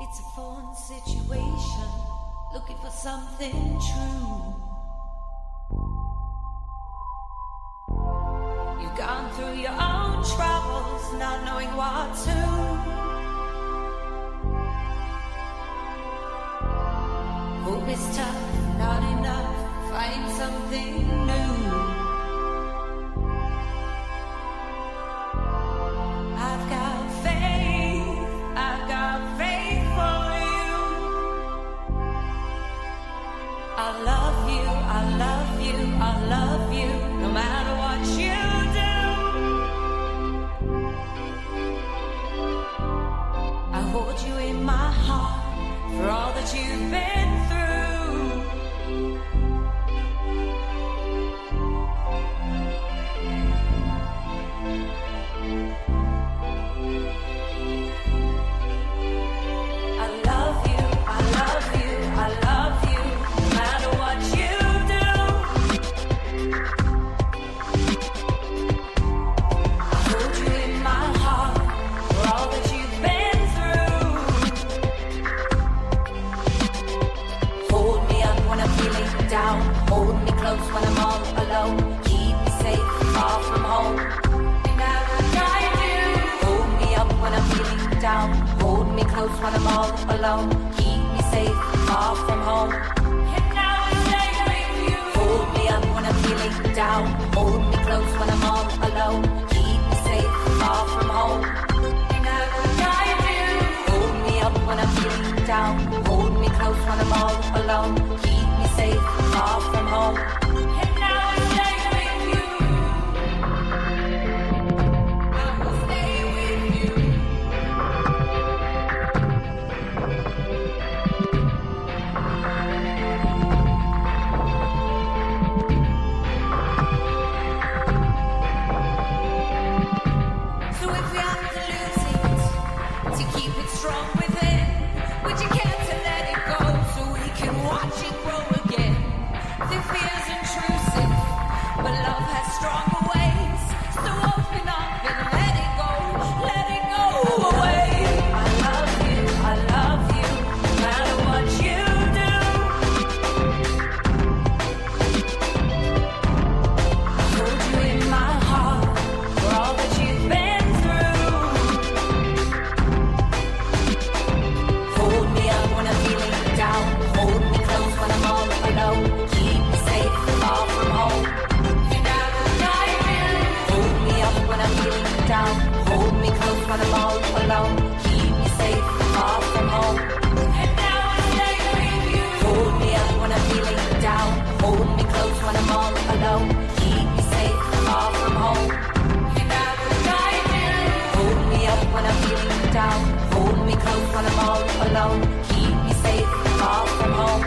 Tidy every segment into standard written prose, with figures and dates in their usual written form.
It's a fun situation, looking for something true. You've gone through your own troubles, not knowing what to. Hope is tough, not enough, find something new. I've got faith for you. I love you, I love you, I love you, no matter what you do. I hold you in my heart for all that you've been through. Hold me close when I'm all alone. Keep me safe, far from home. And I will guide you. Hold me up when I'm feeling down. Hold me close when I'm all alone. Keep me safe, far from home. And I will stay with you. Hold me up when I'm feeling down. Hold me close when I'm all alone. Keep me safe, far from home. And I will guide you. Hold me up when I'm feeling down. Hold me close when I'm all alone. Keep me safe, far from home. And now I stay with you. I will stay with you. So if we have to lose it, to keep it strong within, would you care to let it go so we can watch it grow again? The fear's intrusive, but love has stronger ways. So open up and let it go away. I love you, no matter what you do. I hold you in my heart for all that you've been through. Hold me up when I'm feeling down. Hold me close when I'm all alone. Keep me safe, far from home. And I will guide you. Hold me up when I'm feeling down. Hold me close when I'm all alone. Keep me safe, far from home. And now I stay with you. Hold me up when I'm feeling down. Hold me close when I'm all alone. Keep me safe, far from home. And I will guide you. Hold me up when I'm feeling down. Hold me close when I'm all alone. Keep me safe, far from home.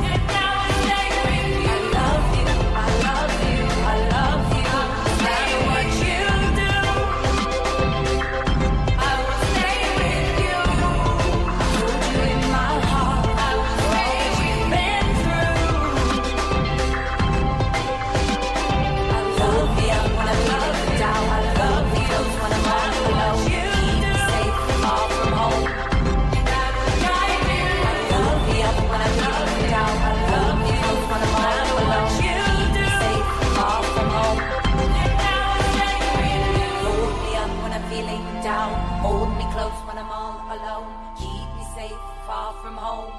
And now I stay with you. I love you, I love you, I love you. No matter what you do, I will stay with you. I hold you in my heart. I will stay as you've been through. I love you when I'm feeling down. I love you close when I'm all alone. Keep me safe, far from home. And I will guide you. I love you when I'm feeling down. I love you close when I'm all alone. Keep me safe, far from home. And now I stay with you. Hold me up when I'm feeling down. Hold me close when I'm all alone. Keep me safe, far from home.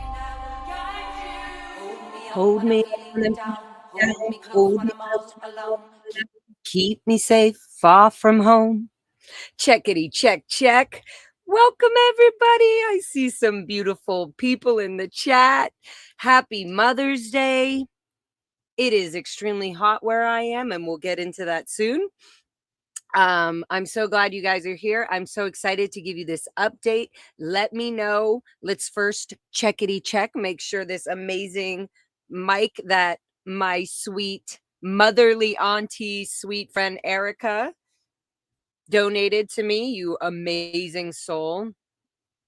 And I will guide you. Hold me up when I'm feeling down. Hold me close when I'm all alone. Keep me safe, far from home. Checkity, check, check. Welcome, everybody. I see some beautiful people in the chat. Happy Mother's Day. It is extremely hot where I am, and we'll get into that soon. I'm so glad you guys are here. I'm so excited to give you this update. Let me know. Let's first checkity check, make sure this amazing mic that my sweet motherly auntie, sweet friend Erica donated to me. You amazing soul.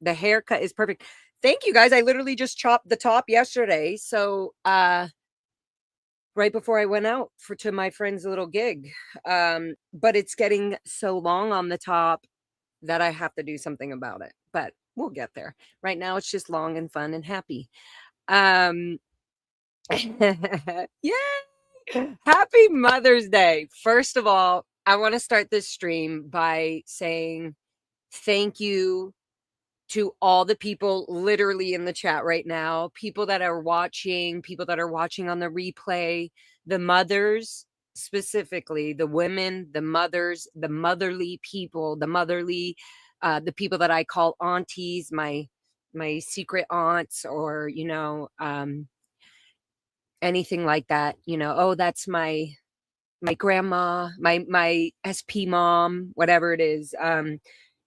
The haircut is perfect. Thank you guys. I literally just chopped the top yesterday. So right before I went out to my friend's little gig. But it's getting so long on the top that I have to do something about it. But We'll get there. Right now, it's just long and fun and happy. Um, Yay! Happy Mother's Day. First of all, I want to start this stream by saying thank you to all the people literally in the chat right now, people that are watching, people that are watching on the replay, the mothers, specifically the women, the mothers, the motherly people, the people that I call aunties, my secret aunts, or anything like that. Oh, that's my grandma, my SP mom, whatever it is.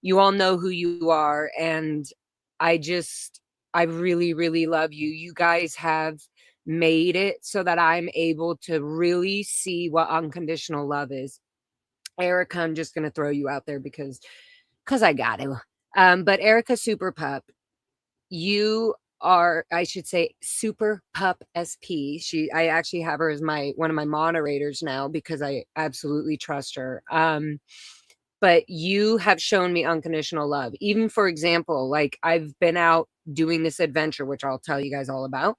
You all know who you are, and I really, really love you. You guys have made it so that I'm able to really see what unconditional love is. Erica, I'm just gonna throw you out there because I got to. But Erica Super Pup, you are, I should say, Super Pup SP. I actually have her as one of my moderators now because I absolutely trust her. But you have shown me unconditional love. Even, for example, like I've been out doing this adventure, which I'll tell you guys all about.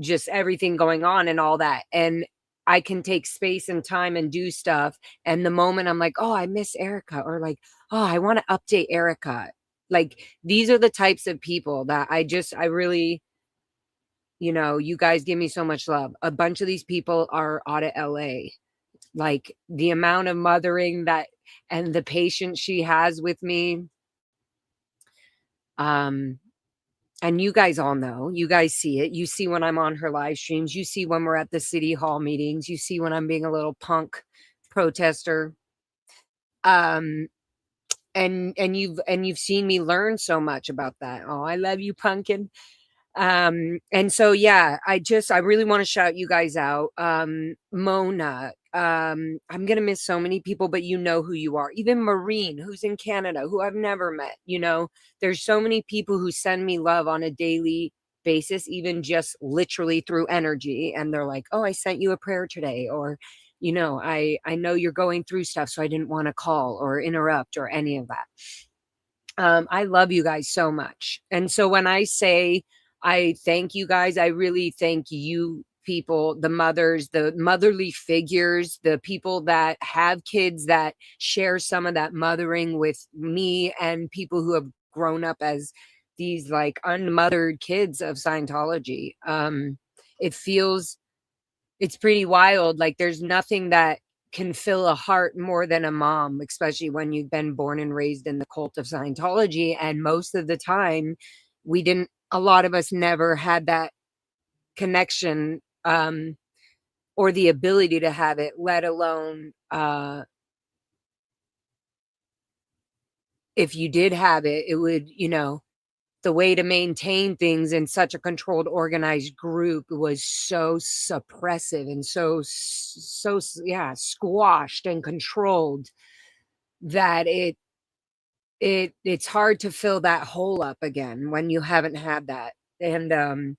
Just everything going on and all that. And I can take space and time and do stuff. And the moment I'm like, oh, I miss Erica, or like, oh, I want to update Erica. Like, these are the types of people that I really, you guys give me so much love. A bunch of these people are out of LA. Like, the amount of mothering and the patience she has with me. And you guys all know, you guys see it. You see when I'm on her live streams. You see when we're at the city hall meetings. You see when I'm being a little punk protester. And you've seen me learn so much about that. Oh, I love you, Pumpkin. And so, yeah, I really want to shout you guys out. Mona, I'm going to miss so many people, but you know who you are. Even Maureen, who's in Canada, who I've never met, there's so many people who send me love on a daily basis, even just literally through energy. And they're like, oh, I sent you a prayer today. Or, I know you're going through stuff, so I didn't want to call or interrupt or any of that. I love you guys so much. And so when I say, I thank you guys, I really thank you people, the mothers, the motherly figures, the people that have kids that share some of that mothering with me, and people who have grown up as these like unmothered kids of Scientology. It's pretty wild. Like, there's nothing that can fill a heart more than a mom, especially when you've been born and raised in the cult of Scientology. And most of the time, a lot of us never had that connection, or the ability to have it, let alone if you did have it, it would, the way to maintain things in such a controlled, organized group was so suppressive and so yeah, squashed and controlled that it's hard to fill that hole up again when you haven't had that. And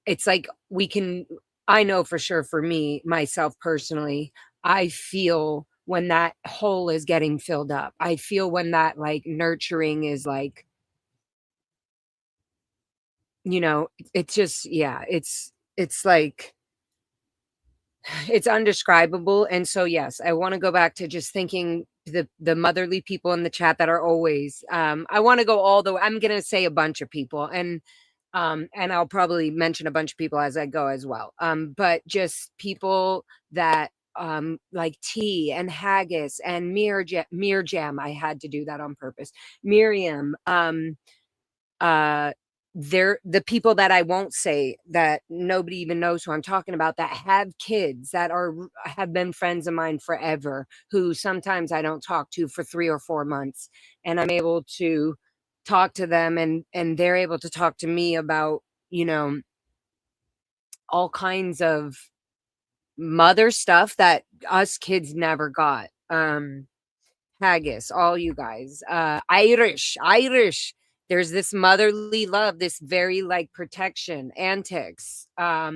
it's like I know for sure, for me, myself personally, I feel when that hole is getting filled up. I feel when that like nurturing is like, it's just, yeah, it's like, it's undescribable. And so, yes, I want to go back to just thinking the motherly people in the chat that are always, I want to go all the way. I'm going to say a bunch of people, and I'll probably mention a bunch of people as I go as well. But just people that, like T and Haggis and Mirjam, I had to do that on purpose. Miriam, they're the people that I won't say, that nobody even knows who I'm talking about, that have kids that have been friends of mine forever, who sometimes I don't talk to for 3 or 4 months, and I'm able to talk to them, and they're able to talk to me about, all kinds of mother stuff that us kids never got. Haggis, all you guys, Irish. There's this motherly love, this very like protection, antics. I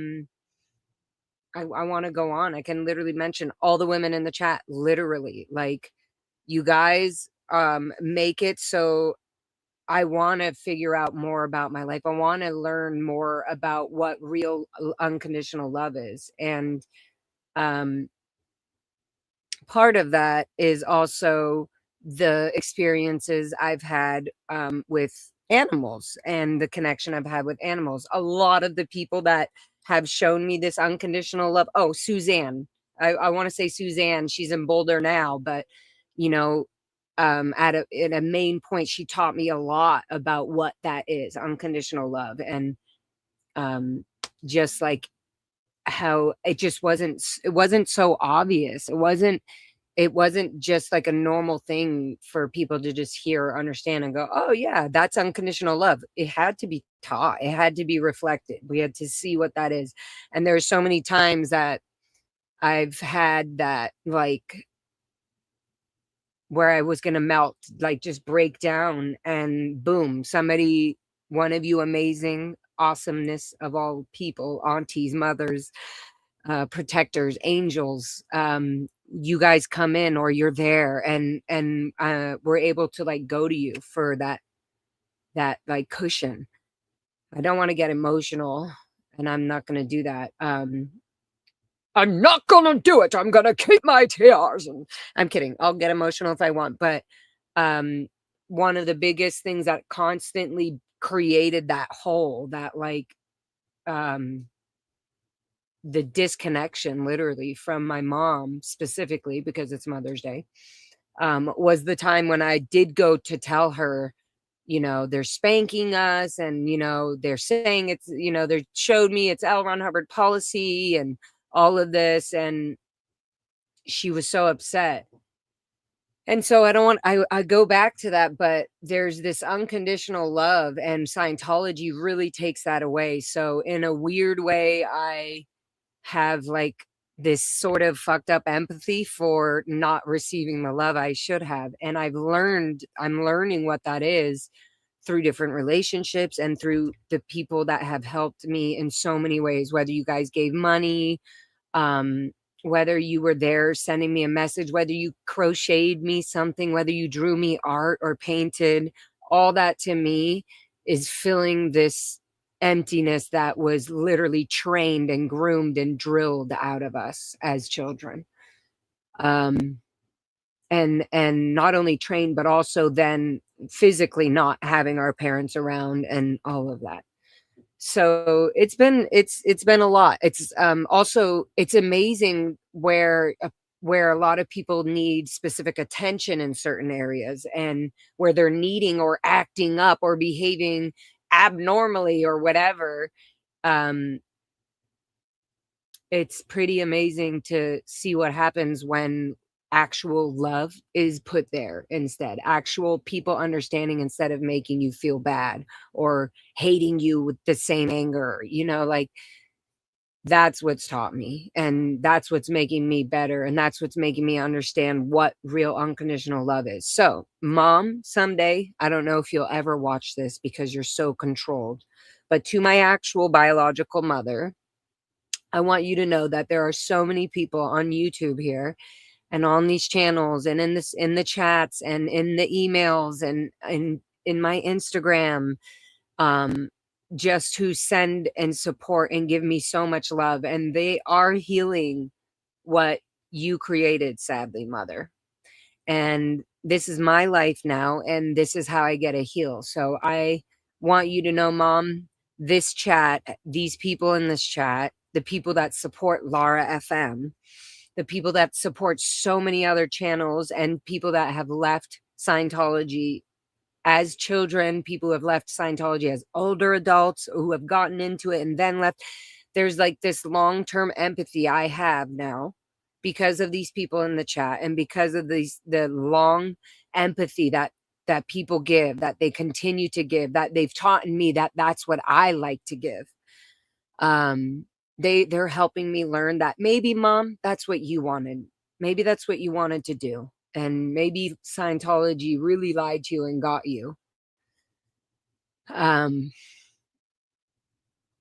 want to go on. I can literally mention all the women in the chat, literally. Like, you guys make it so I want to figure out more about my life. I want to learn more about what real unconditional love is. And um, part of that is also the experiences I've had with animals and the connection I've had with animals. A lot of the people that have shown me this unconditional love. Oh, Suzanne. I want to say Suzanne. She's in Boulder now, but you know, at a main point, she taught me a lot about what that is, unconditional love, and um, just like how it wasn't so obvious. It wasn't just like a normal thing for people to just hear or understand and go, oh yeah, that's unconditional love. It had to be taught, it had to be reflected, we had to see what that is. And there's so many times that I've had that, like, where I was gonna melt, like just break down, and boom, somebody, one of you amazing awesomeness of all people, aunties, mothers, protectors, angels, you guys come in, or you're there, and we're able to like go to you for that like cushion. I don't want to get emotional, and I'm not going to do that. I'm not going to do it. I'm going to keep my tears. And I'm kidding. I'll get emotional if I want, but um one of the biggest things that constantly created that hole, that like um the disconnection literally from my mom, specifically because it's Mother's Day, was the time when I did go to tell her, they're spanking us, and, they're saying it's, they showed me it's L. Ron Hubbard policy and all of this. And she was so upset. And so I don't want, I go back to that, but there's this unconditional love, and Scientology really takes that away. So in a weird way, I have like this sort of fucked up empathy for not receiving the love I should have. And I'm learning what that is through different relationships and through the people that have helped me in so many ways, whether you guys gave money, um, whether you were there sending me a message, whether you crocheted me something, whether you drew me art or painted, all that to me is filling this emptiness that was literally trained and groomed and drilled out of us as children. And not only trained, but also then physically not having our parents around and all of that. So it's been a lot. It's also, it's amazing where a lot of people need specific attention in certain areas, and where they're needing or acting up or behaving abnormally or whatever. um it's pretty amazing to see what happens when actual love is put there instead. Actual people understanding instead of making you feel bad or hating you with the same anger, like that's what's taught me. And that's what's making me better. And that's what's making me understand what real unconditional love is. So, Mom, someday, I don't know if you'll ever watch this because you're so controlled, but to my actual biological mother, I want you to know that there are so many people on YouTube here and on these channels and in the chats and in the emails and in my Instagram, um, just who send and support and give me so much love. And they are healing what you created, sadly, Mother. And this is my life now, and this is how I get to heal. So I want you to know, Mom, this chat, these people in this chat, the people that support Lara FM, the people that support so many other channels, and people that have left Scientology as children, people who have left Scientology as older adults, who have gotten into it and then left. There's like this long-term empathy I have now because of these people in the chat, and because of the long empathy that people give, that they continue to give, that they've taught me, that that's what I like to give. They're helping me learn that maybe, Mom, that's what you wanted. Maybe that's what you wanted to do. And maybe Scientology really lied to you and got you. And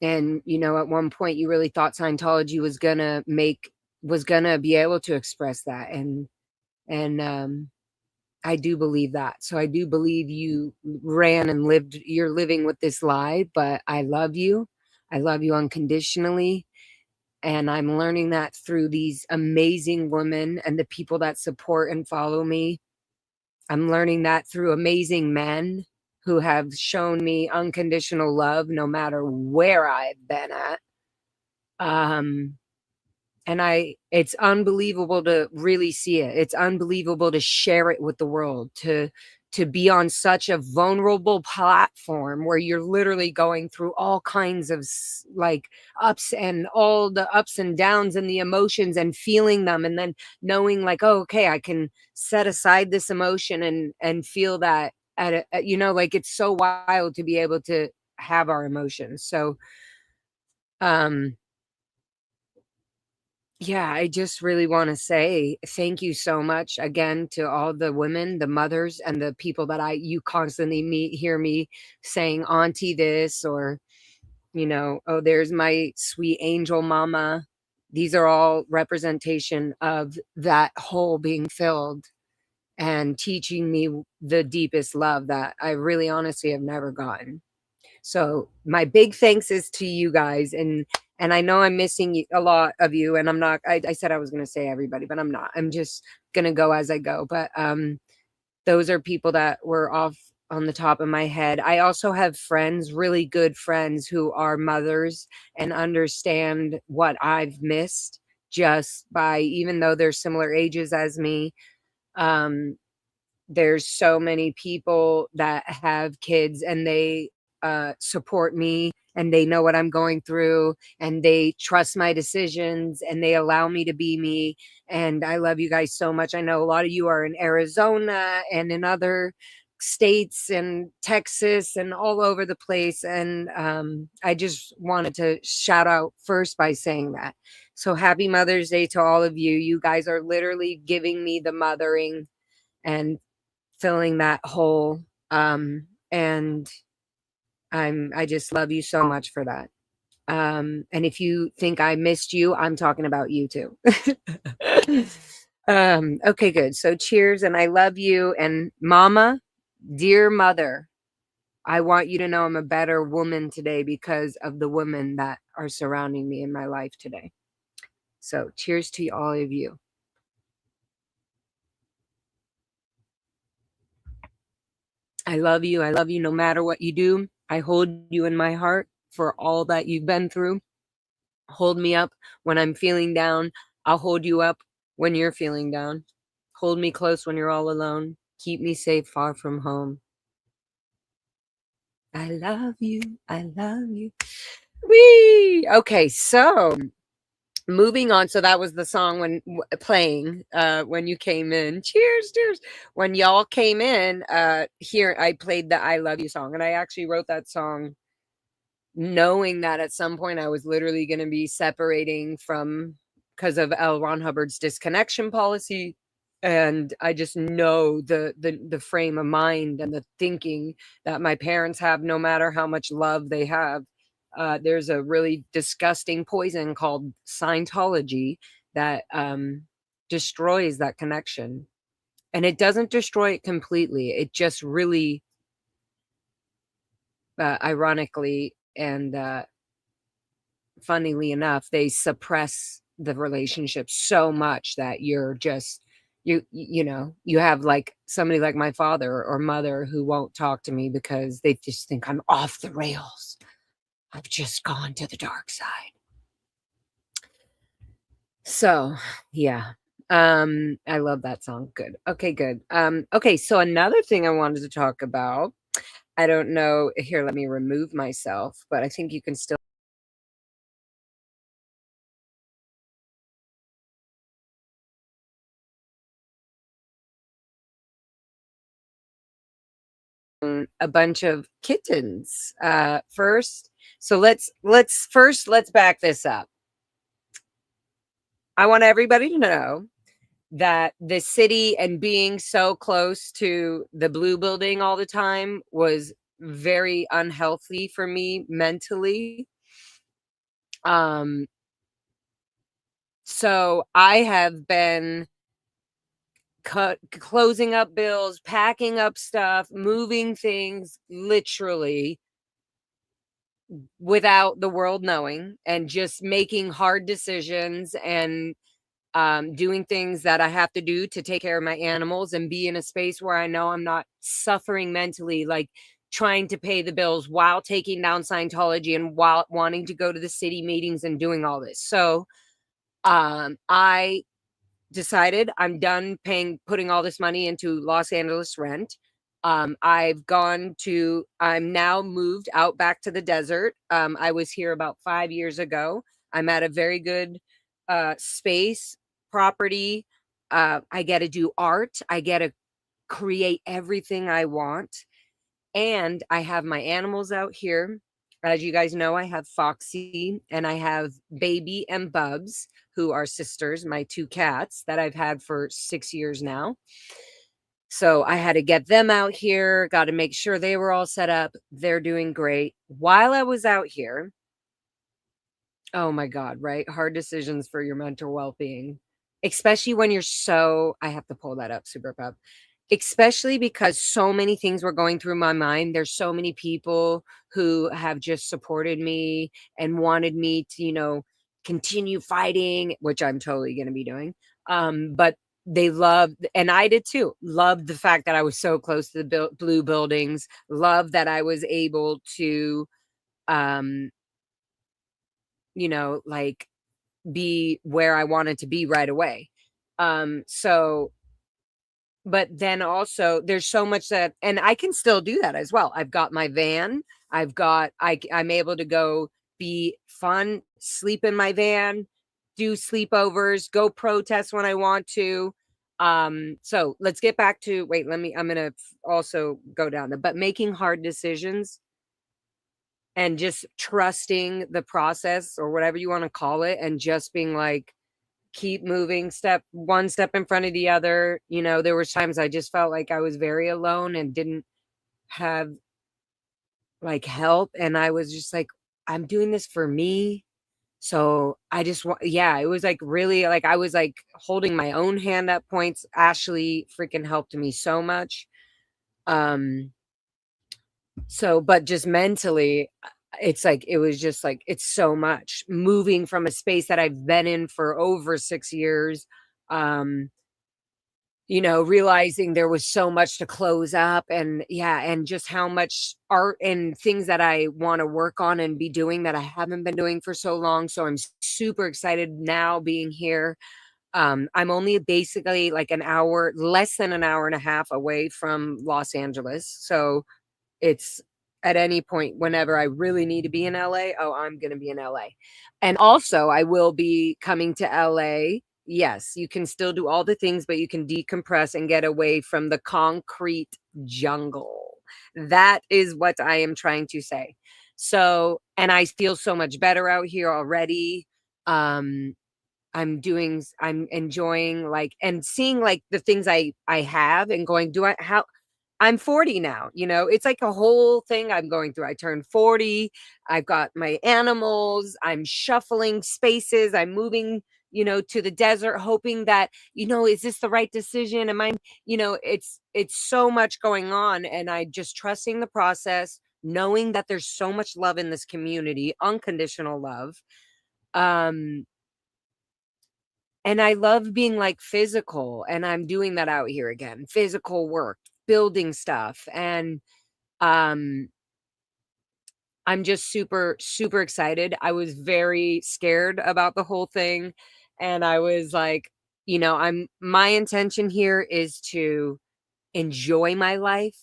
at one point you really thought Scientology was gonna be able to express that. And I do believe that. So I do believe you ran and you're living with this lie, but I love you. I love you unconditionally. And I'm learning that through these amazing women and the people that support and follow me. I'm learning that through amazing men who have shown me unconditional love no matter where I've been at. Um, and it's unbelievable to really see it. It's unbelievable to share it with the world, to be on such a vulnerable platform where you're literally going through all kinds of like ups and all the ups and downs and the emotions and feeling them, and then knowing like, oh, okay, I can set aside this emotion and feel that like it's so wild to be able to have our emotions. So um yeah, I just really want to say thank you so much again to all the women, the mothers, and the people that you constantly hear me saying, Auntie this, or, oh, there's my sweet angel mama. These are all representation of that hole being filled and teaching me the deepest love that I really honestly have never gotten. So my big thanks is to you guys, and I know I'm missing a lot of you, and I'm not. I said I was going to say everybody, but I'm not. I'm just going to go as I go. But those are people that were off on the top of my head. I also have friends, really good friends, who are mothers and understand what I've missed just by, even though they're similar ages as me. Um, there's so many people that have kids, and they support me, and they know what I'm going through, and they trust my decisions, and they allow me to be me. And I love you guys so much. I know a lot of you are in Arizona and in other states and Texas and all over the place. And I just wanted to shout out first by saying that. So happy Mother's Day to all of you. You guys are literally giving me the mothering and filling that hole. And I just love you so much for that. And if you think I missed you, I'm talking about you too. Okay, good. So cheers, and I love you. And mama, dear mother, I want you to know I'm a better woman today because of the women that are surrounding me in my life today. So cheers to all of you. I love you. I love you no matter what you do. I hold you in my heart for all that you've been through. Hold me up when I'm feeling down. I'll hold you up when you're feeling down. Hold me close when you're all alone. Keep me safe far from home. I love you. I love you. Whee! Okay, so moving on. So that was the song when playing when you came in. Cheers, cheers. When y'all came in, here I played the I Love You song, and I actually wrote that song knowing that at some point I was literally going to be separating from, because of L. Ron Hubbard's disconnection policy. And I just know the frame of mind and the thinking that my parents have, no matter how much love they have. There's a really disgusting poison called Scientology that destroys that connection. And it doesn't destroy it completely. It just really, ironically and funnily enough, they suppress the relationship so much that you're just you have like somebody like my father or mother who won't talk to me because they just think I'm off the rails. I've just gone to the dark side. So, yeah. I love that song. Good. Okay, good. Okay, so another thing I wanted to talk about. I don't know. Here, let me remove myself, but I think you can still a bunch of kittens first. So let's back this up. I want everybody to know that the city and being so close to the blue building all the time was very unhealthy for me mentally. Um so I have been closing up bills, packing up stuff, moving things literally without the world knowing, and just making hard decisions and doing things that I have to do to take care of my animals and be in a space where I know I'm not suffering mentally, like trying to pay the bills while taking down Scientology and while wanting to go to the city meetings and doing all this. So I decided I'm done putting all this money into Los Angeles rent. I'm now moved out back to the desert. I was here about 5 years ago. I'm at a very good space, property. I get to do art. I get to create everything I want. And I have my animals out here. As you guys know, I have Foxy and I have Baby and Bubs, who are sisters, my two cats that I've had for 6 years now. So I had to get them out here, got to make sure they were all set up. They're doing great. While I was out here, oh my God, right? Hard decisions for your mental well-being, especially when I have to pull that up, Super Pup. Especially because so many things were going through my mind. There's so many people who have just supported me and wanted me to, continue fighting, which I'm totally going to be doing. But they loved, and I did too, loved the fact that I was so close to the blue buildings, loved that I was able to, like be where I wanted to be right away. But then also there's so much that, and I can still do that as well. I've got my van. I'm able to go be fun, sleep in my van, do sleepovers, go protest when I want to. So let's get back to, I'm going to also go down but making hard decisions and just trusting the process or whatever you want to call it. And just being like, keep moving one step in front of the other. There was times I just felt like I was very alone and didn't have like help. And I was just like, I'm doing this for me. So I just want, yeah, it was like really like, I was like holding my own hand at points. Ashley freaking helped me so much. But just mentally, it's like, it was just like, it's so much moving from a space that I've been in for over 6 years. Realizing there was so much to close up, and just how much art and things that I want to work on and be doing that I haven't been doing for so long. So I'm super excited now being here. I'm only basically like less than an hour and a half away from Los Angeles. So it's at any point whenever I really need to be in LA, I'm going to be in LA. And also I will be coming to LA. Yes, you can still do all the things, but you can decompress and get away from the concrete jungle. That is what I am trying to say. So, and I feel so much better out here already. I'm enjoying like, and seeing like the things I have and going, I'm 40 now, it's like a whole thing I'm going through. I turned 40. I've got my animals. I'm shuffling spaces. I'm moving, to the desert, hoping that, is this the right decision? Am I, it's so much going on, and I just trusting the process, knowing that there's so much love in this community, unconditional love. And I love being like physical, and I'm doing that out here again, physical work, building stuff. And I'm just super, super excited. I was very scared about the whole thing. And I was like, my intention here is to enjoy my life.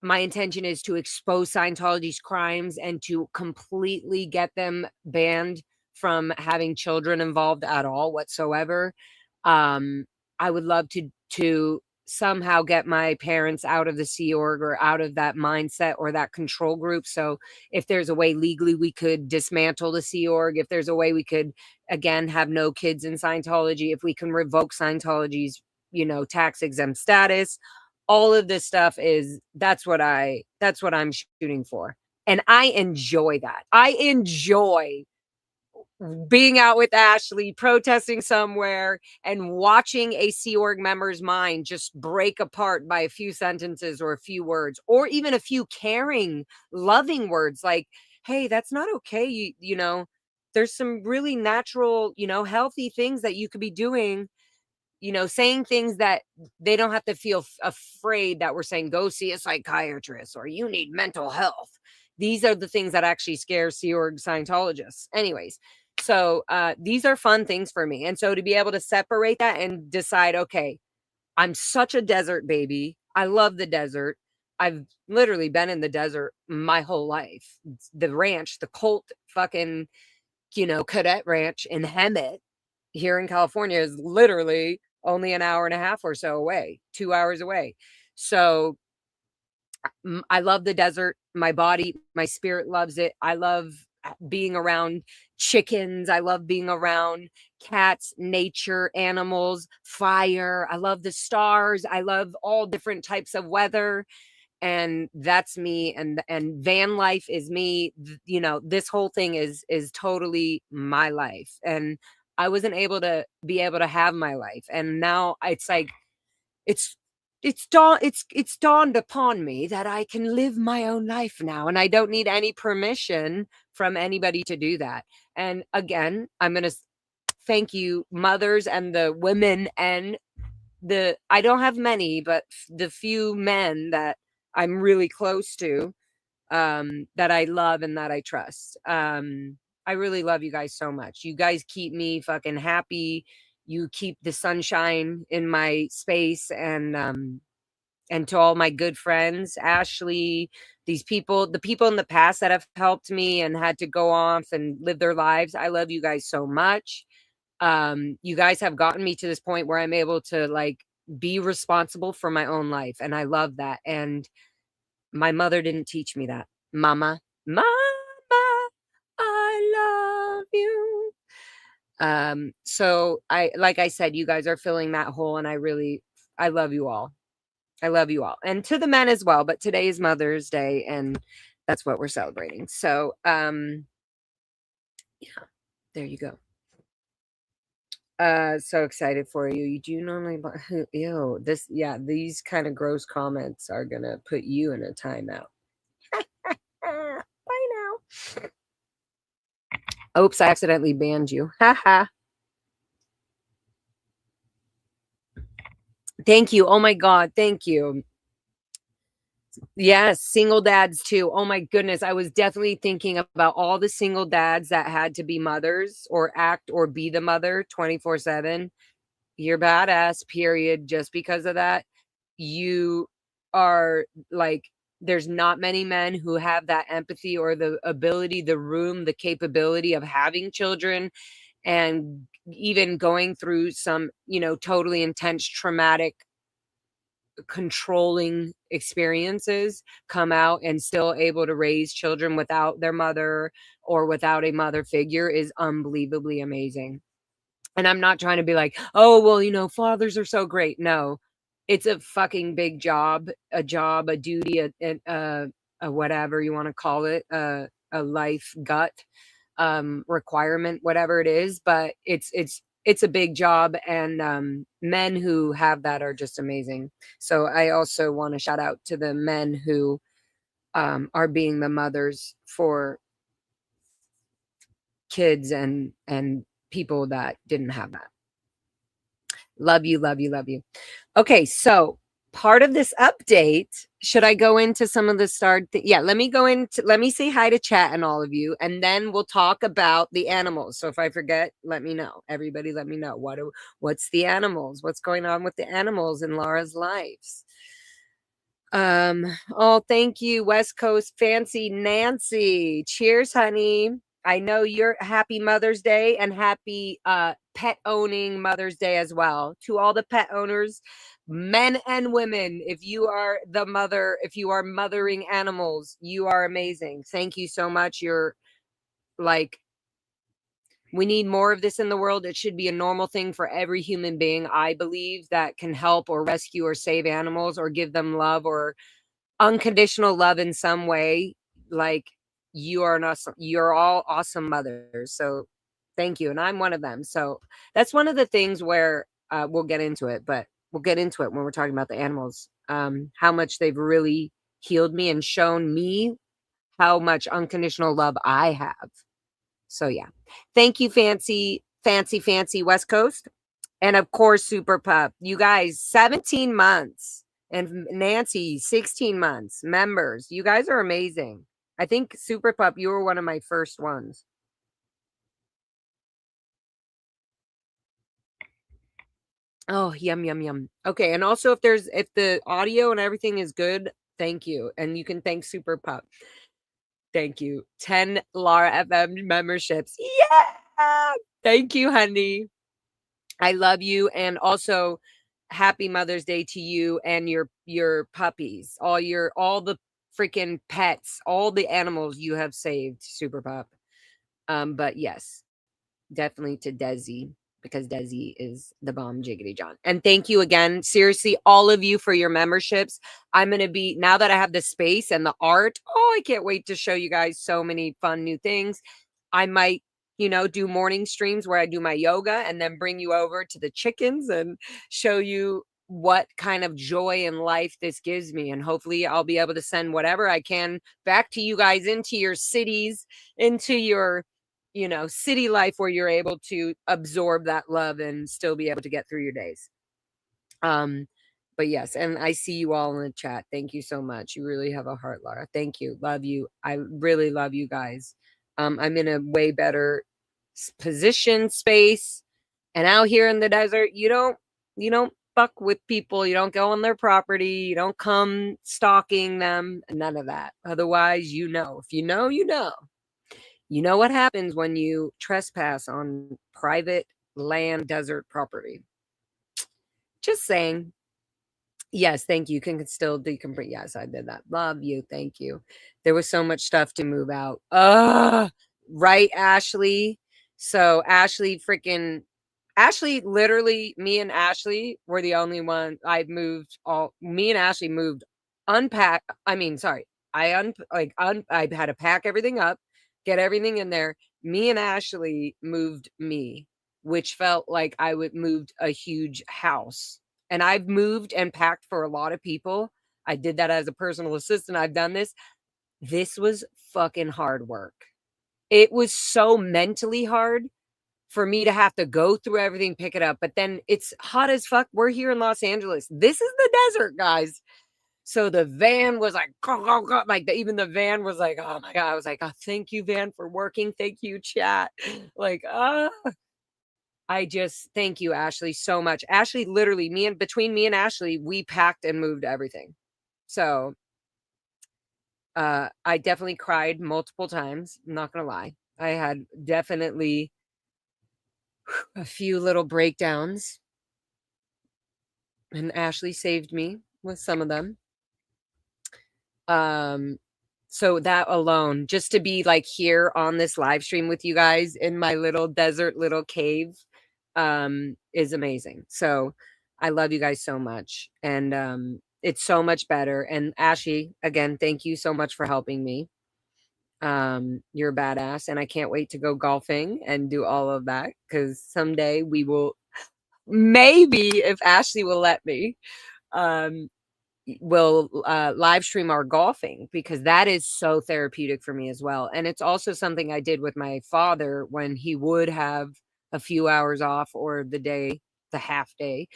My intention is to expose Scientology's crimes and to completely get them banned from having children involved at all whatsoever. I would love to somehow get my parents out of the Sea Org or out of that mindset or that control group. So if there's a way legally we could dismantle the Sea Org, if there's a way we could, again, have no kids in Scientology, if we can revoke Scientology's, tax exempt status, all of this stuff that's what I'm shooting for. And I enjoy that. I enjoy being out with Ashley, protesting somewhere, and watching a Sea Org member's mind just break apart by a few sentences or a few words, or even a few caring, loving words like, hey, that's not okay. You know, there's some really natural, healthy things that you could be doing, saying things that they don't have to feel afraid that we're saying, go see a psychiatrist or you need mental health. These are the things that actually scare Sea Org Scientologists. Anyways, so these are fun things for me. And so to be able to separate that and decide, okay, I'm such a desert baby. I love the desert. I've literally been in the desert my whole life. The ranch, the Colt fucking, cadet ranch in Hemet here in California is literally only an hour and a half or so away, 2 hours away. So I love the desert. My body, my spirit loves it. I love being around chickens. I love being around cats, nature, animals, fire. I love the stars. I love all different types of weather. And that's me. And van life is me. This whole thing is totally my life. And I wasn't able to have my life. And now it's like, it's dawned upon me that I can live my own life now, and I don't need any permission from anybody to do that. And again, I'm going to thank you, mothers and the women, and I don't have many, but the few men that I'm really close to, that I love and that I trust. I really love you guys so much. You guys keep me fucking happy. You keep the sunshine in my space. And to all my good friends, Ashley, the people in the past that have helped me and had to go off and live their lives, I love you guys so much. You guys have gotten me to this point where I'm able to like be responsible for my own life. And I love that. And my mother didn't teach me that. Mama, I love you. So like I said, you guys are filling that hole, and I love you all. I love you all. And to the men as well, but today is Mother's Day, and that's what we're celebrating. So, yeah, there you go. So excited for you. You do normally, ew, these kind of gross comments are gonna put you in a timeout. Bye now. Oops, I accidentally banned you. Haha. Thank you. Oh my God. Thank you. Yes, single dads too. Oh my goodness. I was definitely thinking about all the single dads that had to be mothers or act or be the mother 24/7. You're badass, period. Just because of that, you are like, there's not many men who have that empathy or the ability, the room, the capability of having children and even going through some, totally intense, traumatic, controlling experiences, come out and still able to raise children without their mother or without a mother figure is unbelievably amazing. And I'm not trying to be like, oh, well, fathers are so great. No, it's a fucking big job, a duty, a whatever you want to call it, a life gut, requirement, whatever it is. But it's a big job, and men who have that are just amazing. So I also want to shout out to the men who are being the mothers for kids and people that didn't have that. Love you, love you, love you. Okay, so part of this update, should I go into some of the yeah, let me say hi to chat and all of you, and then we'll talk about the animals. So if I forget, let me know. Everybody let me know. What's the animals? What's going on with the animals in Laura's lives? Oh, thank you, West Coast Fancy Nancy. Cheers, honey. I know you're happy Mother's Day and happy pet owning Mother's Day as well. To all the pet owners, men and women, if you are the mother, if you are mothering animals, you are amazing. Thank you so much. You're like, we need more of this in the world. It should be a normal thing for every human being, I believe, that can help or rescue or save animals or give them love or unconditional love in some way. Like, you're all awesome mothers. So Thank you. And I'm one of them. So that's one of the things where we'll get into it, but we'll get into it when we're talking about the animals, how much they've really healed me and shown me how much unconditional love I have. So yeah, thank you, fancy West Coast. And of course, Super Pup, you guys, 17 months. And Nancy, 16 months. Members, you guys are amazing. I think Super Pup, you were one of my first ones. Oh, yum, yum, yum. Okay. And also, if the audio and everything is good, thank you. And you can thank Super Pup. Thank you. 10 Lara FM memberships. Yeah. Thank you, honey. I love you. And also, happy Mother's Day to you and your puppies, all the freaking pets, all the animals you have saved, Super Pup. But yes, definitely to Desi, because Desi is the bomb jiggity John. And thank you again, seriously, all of you for your memberships. I'm gonna be, now that I have the space and the art, oh, I can't wait to show you guys so many fun new things. I might, do morning streams where I do my yoga and then bring you over to the chickens and show you what kind of joy in life this gives me. And hopefully I'll be able to send whatever I can back to you guys into your cities, into your, city life where you're able to absorb that love and still be able to get through your days. But yes, and I see you all in the chat. Thank you so much. You really have a heart, Laura. Thank you. Love you. I really love you guys. I'm in a way better position, space, and out here in the desert, you don't fuck with people. You don't go on their property. You don't come stalking them. None of that. Otherwise, if you know, you know what happens when you trespass on private land, desert property. Just saying. Yes, thank you. You can still decompress. Yes, I did that. Love you. Thank you. There was so much stuff to move out. Right, Ashley. So Ashley, literally, me and Ashley were the only one. Me and Ashley moved, unpack. I mean, sorry. I had to pack everything up, get everything in there. Me and Ashley moved me, which felt like I would moved a huge house. And I've moved and packed for a lot of people. I did that as a personal assistant. I've done this. This was fucking hard work. It was so mentally hard for me to have to go through everything, pick it up. But then it's hot as fuck. We're here in Los Angeles. This is the desert, guys. So the van was like, even the van was like, oh my God. I was like, oh, thank you, van, for working. Thank you, chat. Like, thank you, Ashley, so much. Ashley, literally, between me and Ashley, we packed and moved everything. So I definitely cried multiple times. I'm not going to lie. I had definitely a few little breakdowns, and Ashley saved me with some of them. So that alone, just to be like here on this live stream with you guys in my little desert, little cave, is amazing. So I love you guys so much. And it's so much better. And Ashley, again, thank you so much for helping me. You're a badass, and I can't wait to go golfing and do all of that, because someday we will, maybe if Ashley will let me, will live stream our golfing, because that is so therapeutic for me as well. And it's also something I did with my father when he would have a few hours off, or the half day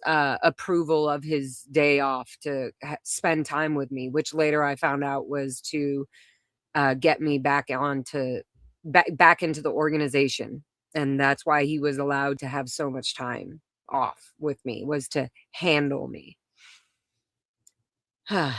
approval of his day off to spend time with me, which later I found out was to get me back into the organization. And that's why he was allowed to have so much time off with me, was to handle me.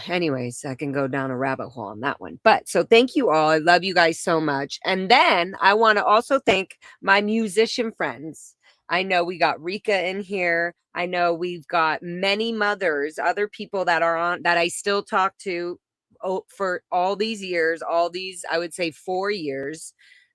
Anyways, I can go down a rabbit hole on that one. But so thank you all. I love you guys so much. And then I want to also thank my musician friends. I know we got Rika in here. I know we've got many mothers, other people that are on, that I still talk to for all these years, I would say 4 years.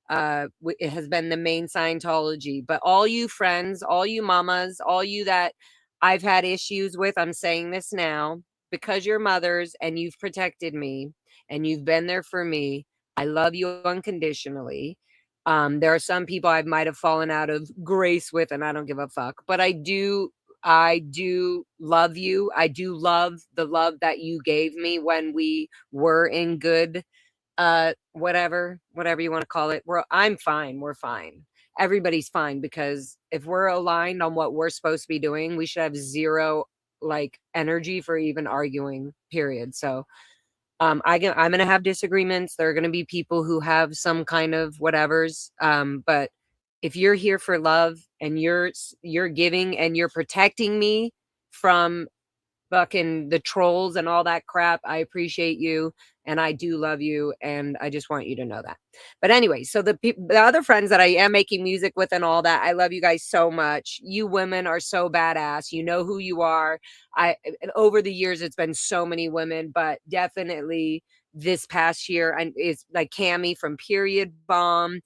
It has been the main Scientology. But all you friends, all you mamas, all you that I've had issues with, I'm saying this now, because you're mothers and you've protected me and you've been there for me. I love you unconditionally. There are some people I might have fallen out of grace with, and I don't give a fuck. But I do love you. I do love the love that you gave me when we were in good, whatever you want to call it. I'm fine. We're fine. Everybody's fine, because if we're aligned on what we're supposed to be doing, we should have zero like energy for even arguing, period. So I'm going to have disagreements. There are going to be people who have some kind of whatevers. But if you're here for love and you're giving and you're protecting me from fucking the trolls and all that crap, I appreciate you and I do love you, and I just want you to know that. But anyway, so the other friends that I am making music with and all that, I love you guys so much. You women are so badass. You know who you are. Over the years, it's been so many women, but definitely this past year, and it's like Cammie from Period Bomb,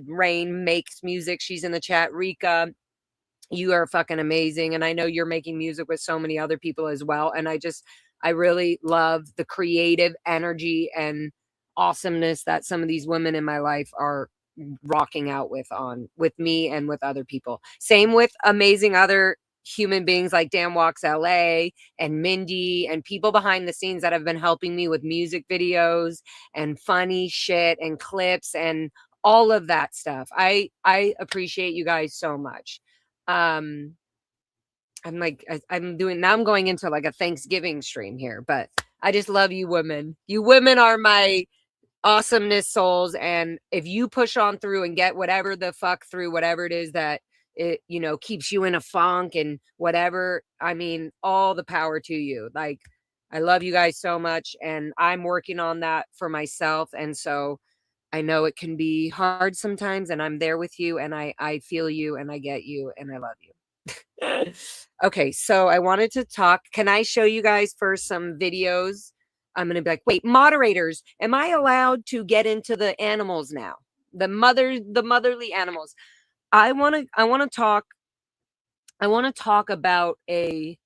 Rain makes music. She's in the chat. Rika, you are fucking amazing. And I know you're making music with so many other people as well. And I really love the creative energy and awesomeness that some of these women in my life are rocking out with me and with other people. Same with amazing other human beings like Dan Walks LA and Mindy and people behind the scenes that have been helping me with music videos and funny shit and clips and all of that stuff. I appreciate you guys so much. I'm going into like a Thanksgiving stream here, but I just love you women. You women are my awesomeness souls. And if you push on through and get whatever the fuck through, whatever it is that it, keeps you in a funk and whatever, I mean, all the power to you. Like, I love you guys so much, and I'm working on that for myself. And so I know it can be hard sometimes, and I'm there with you, and I feel you, and I get you, and I love you. Okay, so I wanted to talk. Can I show you guys first some videos? I'm going to be like, wait, moderators, am I allowed to get into the animals now? The motherly animals. I want to talk about a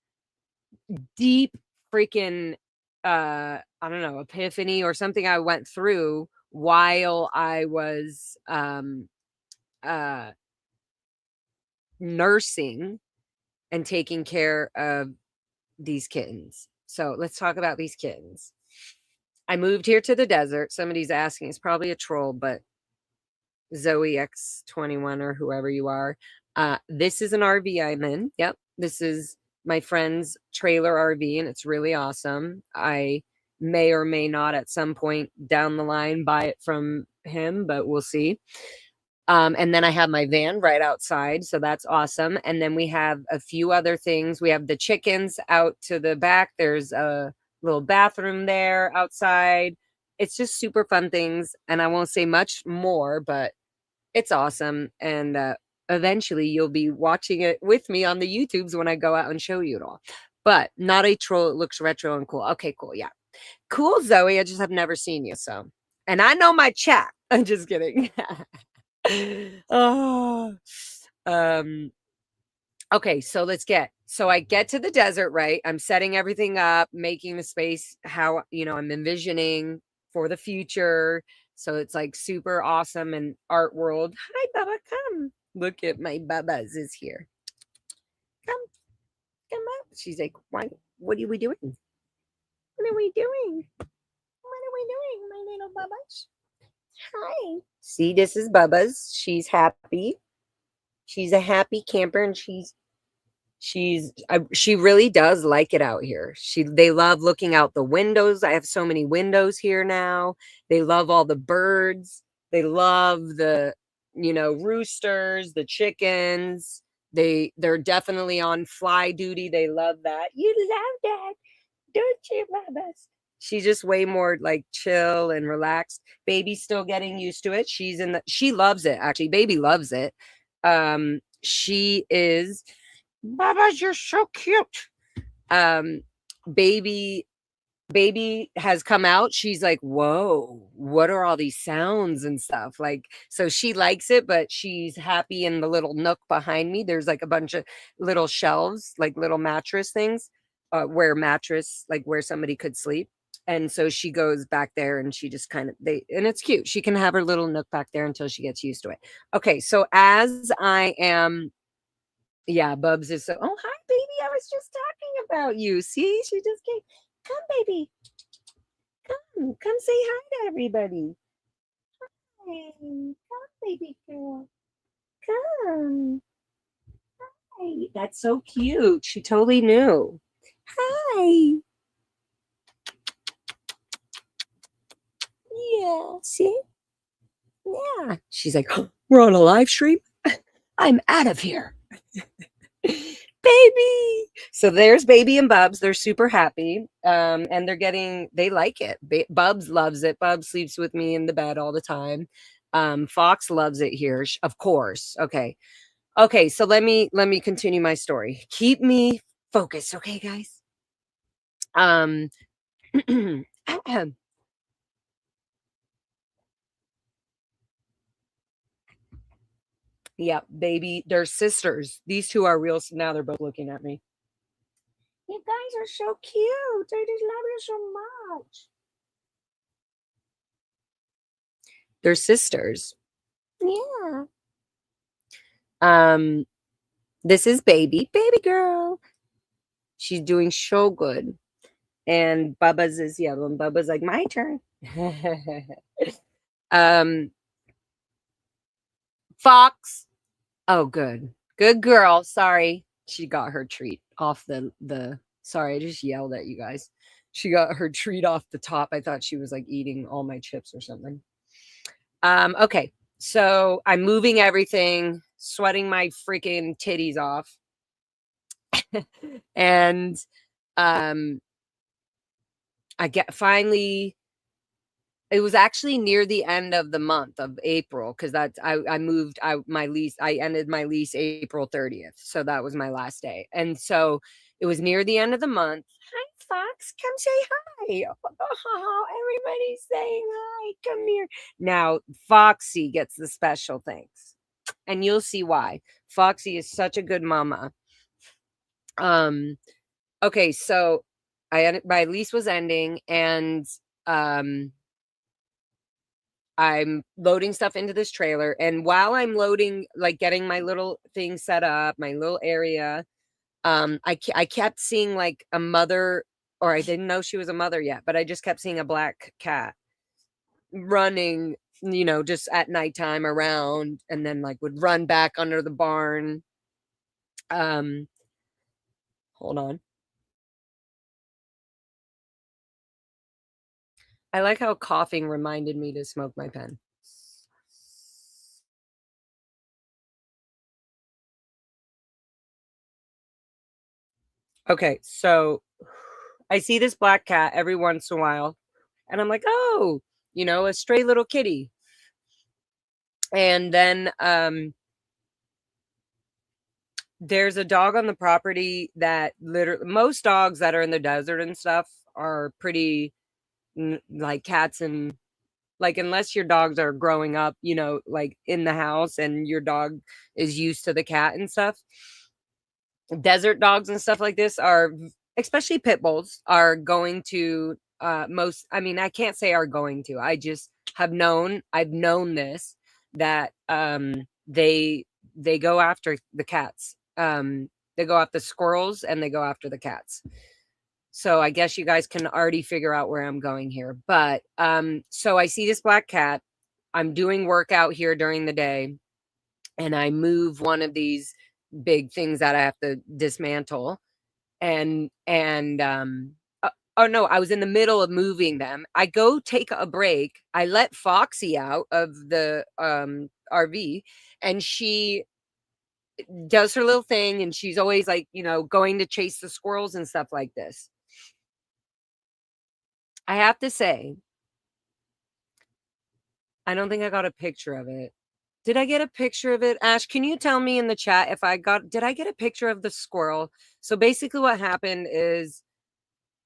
deep freaking, I don't know, epiphany or something I went through while I was, nursing and taking care of these kittens. So let's talk about these kittens. I moved here to the desert. Somebody's asking, it's probably a troll, but Zoe X21 or whoever you are. This is an RV I'm in. Yep. This is my friend's trailer RV, and it's really awesome. I may or may not at some point down the line buy it from him, but we'll see. And then I have my van right outside, so that's awesome. And then we have a few other things. We have the chickens out to the back. There's a little bathroom there outside. It's just super fun things. And I won't say much more, but it's awesome. And eventually you'll be watching it with me on the YouTubes when I go out and show you it all. But not a troll. It looks retro and cool. Okay, cool. Yeah. Cool, Zoe. I just have never seen you. So, and I know my chat. I'm just kidding. Oh, okay, so I get to the desert, right? I'm setting everything up, making the space how, I'm envisioning for the future. So it's like super awesome and art world. Hi, Bubba, come. Look at my Bubba's is here. Come up. She's like, what are we doing? What are we doing? My little Bubba's? Hi. See, this is Bubba's. She's happy. She's a happy camper, and she really does like it out here. They love looking out the windows. I have so many windows here now. They love all the birds. They love the, roosters, the chickens. They're definitely on fly duty. They love that. You love that, don't you, Bubba's? She's just way more like chill and relaxed. Baby's still getting used to it. She loves it, actually. Baby loves it. She is, Baba, you're so cute. Baby has come out. She's like, whoa, what are all these sounds and stuff? Like, so she likes it, but she's happy in the little nook behind me. There's like a bunch of little shelves, like little mattress things, where somebody could sleep. And so she goes back there and she just kind of and it's cute. She can have her little nook back there until she gets used to it. Okay, so as I am, yeah, Bubs is so, oh hi baby, I was just talking about you. See, she just came. Come baby, come say hi to everybody. Hey, come baby girl, come. Hi. That's so cute. She totally knew. Hi. Yeah, see? Yeah. She's like, "Oh, we're on a live stream. I'm out of here." Baby. So there's Baby and Bubs. They're super happy. And they like it. Bubs loves it. Bubs sleeps with me in the bed all the time. Fox loves it here, of course. Okay. Okay, so let me continue my story. Keep me focused, okay, guys? Um yeah, baby, they're sisters. These two are real. Now they're both looking at me. You guys are so cute. I just love you so much. They're sisters. Yeah. This is baby girl. She's doing so good. And Bubba's is yellow, and Bubba's like, my turn. um Fox. Oh, good. Good girl. Sorry. She got her treat off the sorry, I just yelled at you guys. She got her treat off the top. I thought she was like eating all my chips or something. Okay. So I'm moving everything, sweating my freaking titties off. And I get finally it was actually near the end of the month of April because that's I moved my lease. I ended my lease April 30th. So that was my last day. And so it was near the end of the month. Hi, Fox. Come say hi. Oh, everybody's saying hi. Come here. Now, Foxy gets the special thanks. And you'll see why. Foxy is such a good mama. Okay, so my lease was ending and I'm loading stuff into this trailer, and while I'm loading, like getting my little thing set up, my little area, I kept seeing like a mother, or I didn't know she was a mother yet, but I just kept seeing a black cat running, just at nighttime around, and then like would run back under the barn. Um, Hold on. I like how coughing reminded me to smoke my pen. Okay, so I see this black cat every once in a while, and I'm like, oh, a stray little kitty. And then there's a dog on the property that literally most dogs that are in the desert and stuff are pretty like cats, and like unless your dogs are growing up, like in the house and your dog is used to the cat and stuff. Desert dogs and stuff like this are, especially pit bulls, are going to I mean, I can't say are going to. I've known this, that they go after the cats. They go after squirrels and they go after the cats. So I guess you guys can already figure out where I'm going here. But so I see this black cat. I'm doing work out here during the day, and I move one of these big things that I have to dismantle. Oh no, I was in the middle of moving them. I go take a break. I let Foxy out of the RV, and she does her little thing, and she's always like, going to chase the squirrels and stuff like this. I have to say, I don't think I got a picture of it. Did I get a picture of it? Ash, can you tell me in the chat if did I get a picture of the squirrel? So basically what happened is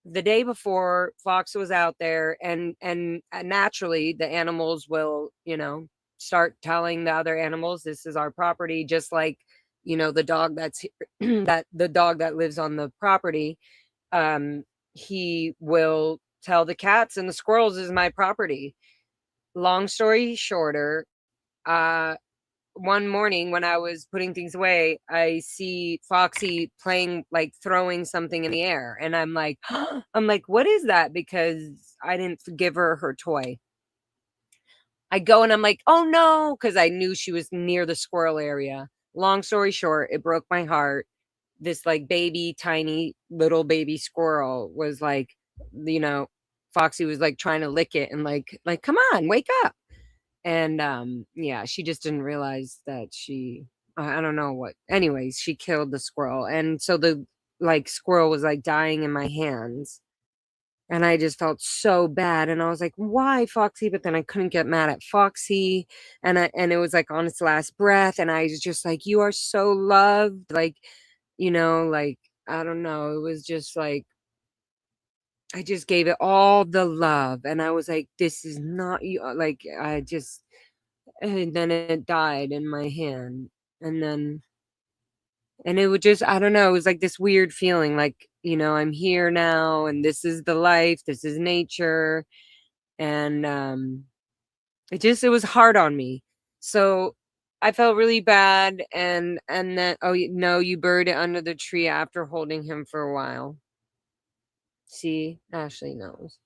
the day before, Fox was out there, and naturally the animals will, start telling the other animals, this is our property, just like, the dog that the dog that lives on the property, he will tell the cats and the squirrels is my property. Long story shorter, uh, one morning when I was putting things away, I see Foxy playing, like throwing something in the air. And I'm like, I'm like, what is that? Because I didn't give her her toy. I go and I'm like, oh no, because I knew she was near the squirrel area. Long story short, it broke my heart. This like baby, tiny little baby squirrel was like, you know, Foxy was like trying to lick it and like, come on, wake up. And yeah, she just didn't realize that I don't know what. Anyways, she killed the squirrel. And so the like squirrel was like dying in my hands. And I just felt so bad. And I was like, why, Foxy? But then I couldn't get mad at Foxy. And it was like on its last breath. And I was just like, you are so loved. Like, like I don't know. It was just like I just gave it all the love. And I was like, this is not you. Like I just and then it died in my hand. And then and it would just I don't know, it was like this weird feeling like, I'm here now and this is the life, this is nature. And it was hard on me. So I felt really bad and then no, you buried it under the tree after holding him for a while. See, Ashley knows.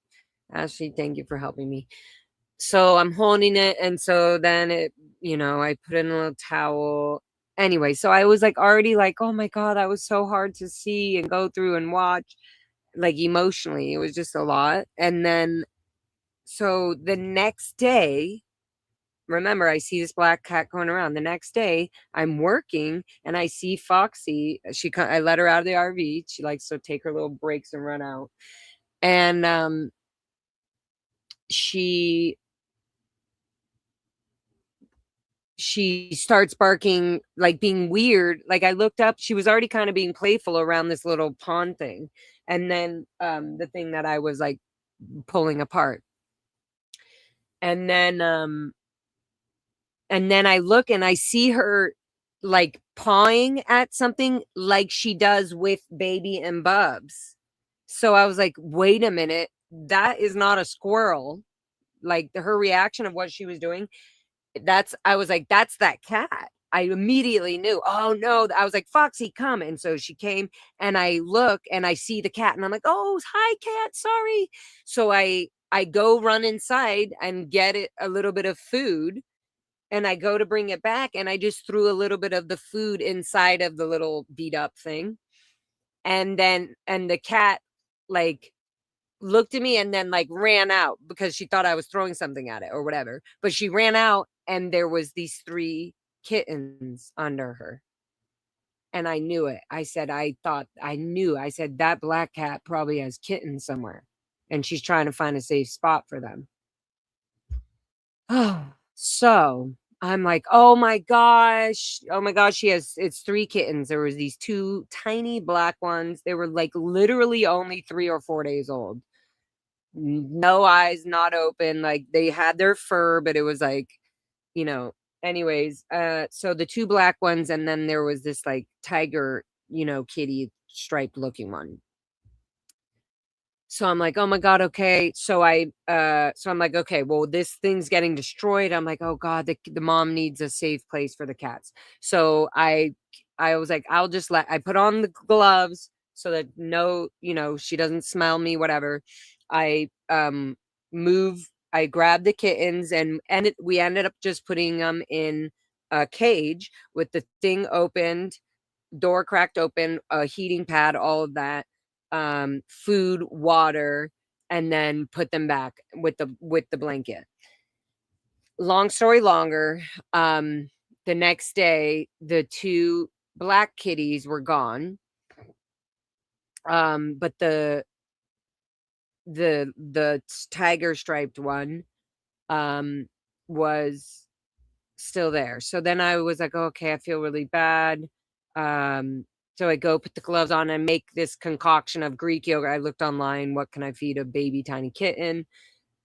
Ashley, thank you for helping me. So I'm holding it, and so then I put in a little towel. Anyway, so I was like already like, oh my God, that was so hard to see and go through and watch. Like emotionally, it was just a lot. And then so the next day, remember, I see this black cat going around. The next day, I'm working and I see Foxy. I let her out of the RV. She likes to take her little breaks and run out. And she starts barking, like being weird. Like I looked up, she was already kind of being playful around this little pond thing. And then the thing that I was like pulling apart. And then I look and I see her like pawing at something like she does with Baby and Bubs. So I was like, wait a minute, that is not a squirrel. Like her reaction of what she was doing, I was like, that's that cat. I immediately knew, oh no, I was like, Foxy, come. And so she came and I look and I see the cat and I'm like, oh, hi cat, sorry. So I go run inside and get it a little bit of food and I go to bring it back and I just threw a little bit of the food inside of the little beat up thing. And the cat like looked at me and then like ran out because she thought I was throwing something at it or whatever. But she ran out and there was these 3 kittens under her. And I knew it. I said, I said, that black cat probably has kittens somewhere. And she's trying to find a safe spot for them. Oh, so I'm like, oh my gosh, it's 3 kittens. There was these 2 tiny black ones. They were like literally only 3 or 4 days old. No eyes, not open. Like they had their fur, but it was like, anyways. So the 2 black ones, and then there was this like tiger, kitty striped looking one. So I'm like, oh my God, okay. So I'm like, okay, well, this thing's getting destroyed. I'm like, oh God, the mom needs a safe place for the cats. So I was like, I put on the gloves so that no, she doesn't smell me, whatever. I I grabbed the kittens and we ended up just putting them in a cage with the thing opened, door cracked open, a heating pad, all of that, food, water, and then put them back with the blanket. Long story longer, the next day the 2 black kitties were gone. But the tiger striped one was still there. So then I was like, oh, okay, I feel really bad. So I go put the gloves on and make this concoction of Greek yogurt. I looked online, what can I feed a baby tiny kitten?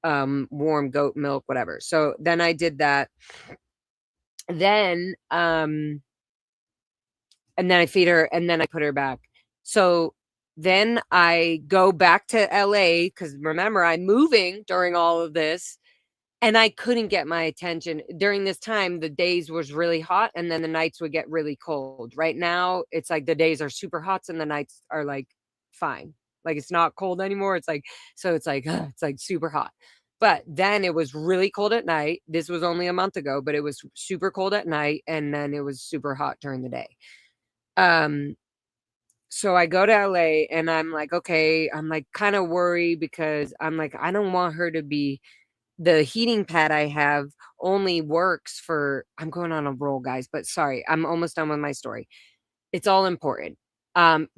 Warm goat milk, whatever. So then I did that. Then and then I feed her and then I put her back. So Then I go back to LA because remember, I'm moving during all of this, and I couldn't get my attention. During this time, the days was really hot and then the nights would get really cold. Right now, it's like the days are super hot and the nights are like fine. Like it's not cold anymore. It's like so it's like it's like super hot. But then it was really cold at night. This was only a month ago, but it was super cold at night and then it was super hot during the day. Um so I go to LA and I'm like, okay, I'm like kind of worried because I'm like, I don't want her to be the heating pad I have only works for I'm going on a roll, guys, but sorry, I'm almost done with my story. It's all important.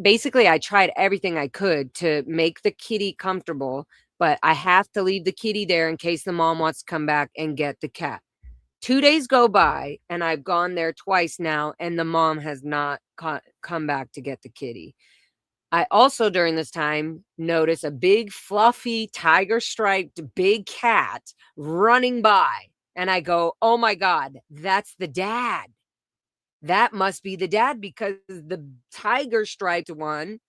Basically, I tried everything I could to make the kitty comfortable, but I have to leave the kitty there in case the mom wants to come back and get the cat. 2 days go by, and I've gone there twice now, and the mom has not come back to get the kitty. I also, during this time, notice a big, fluffy, tiger striped big cat running by. And I go, oh my God, that's the dad. That must be the dad because the tiger striped one.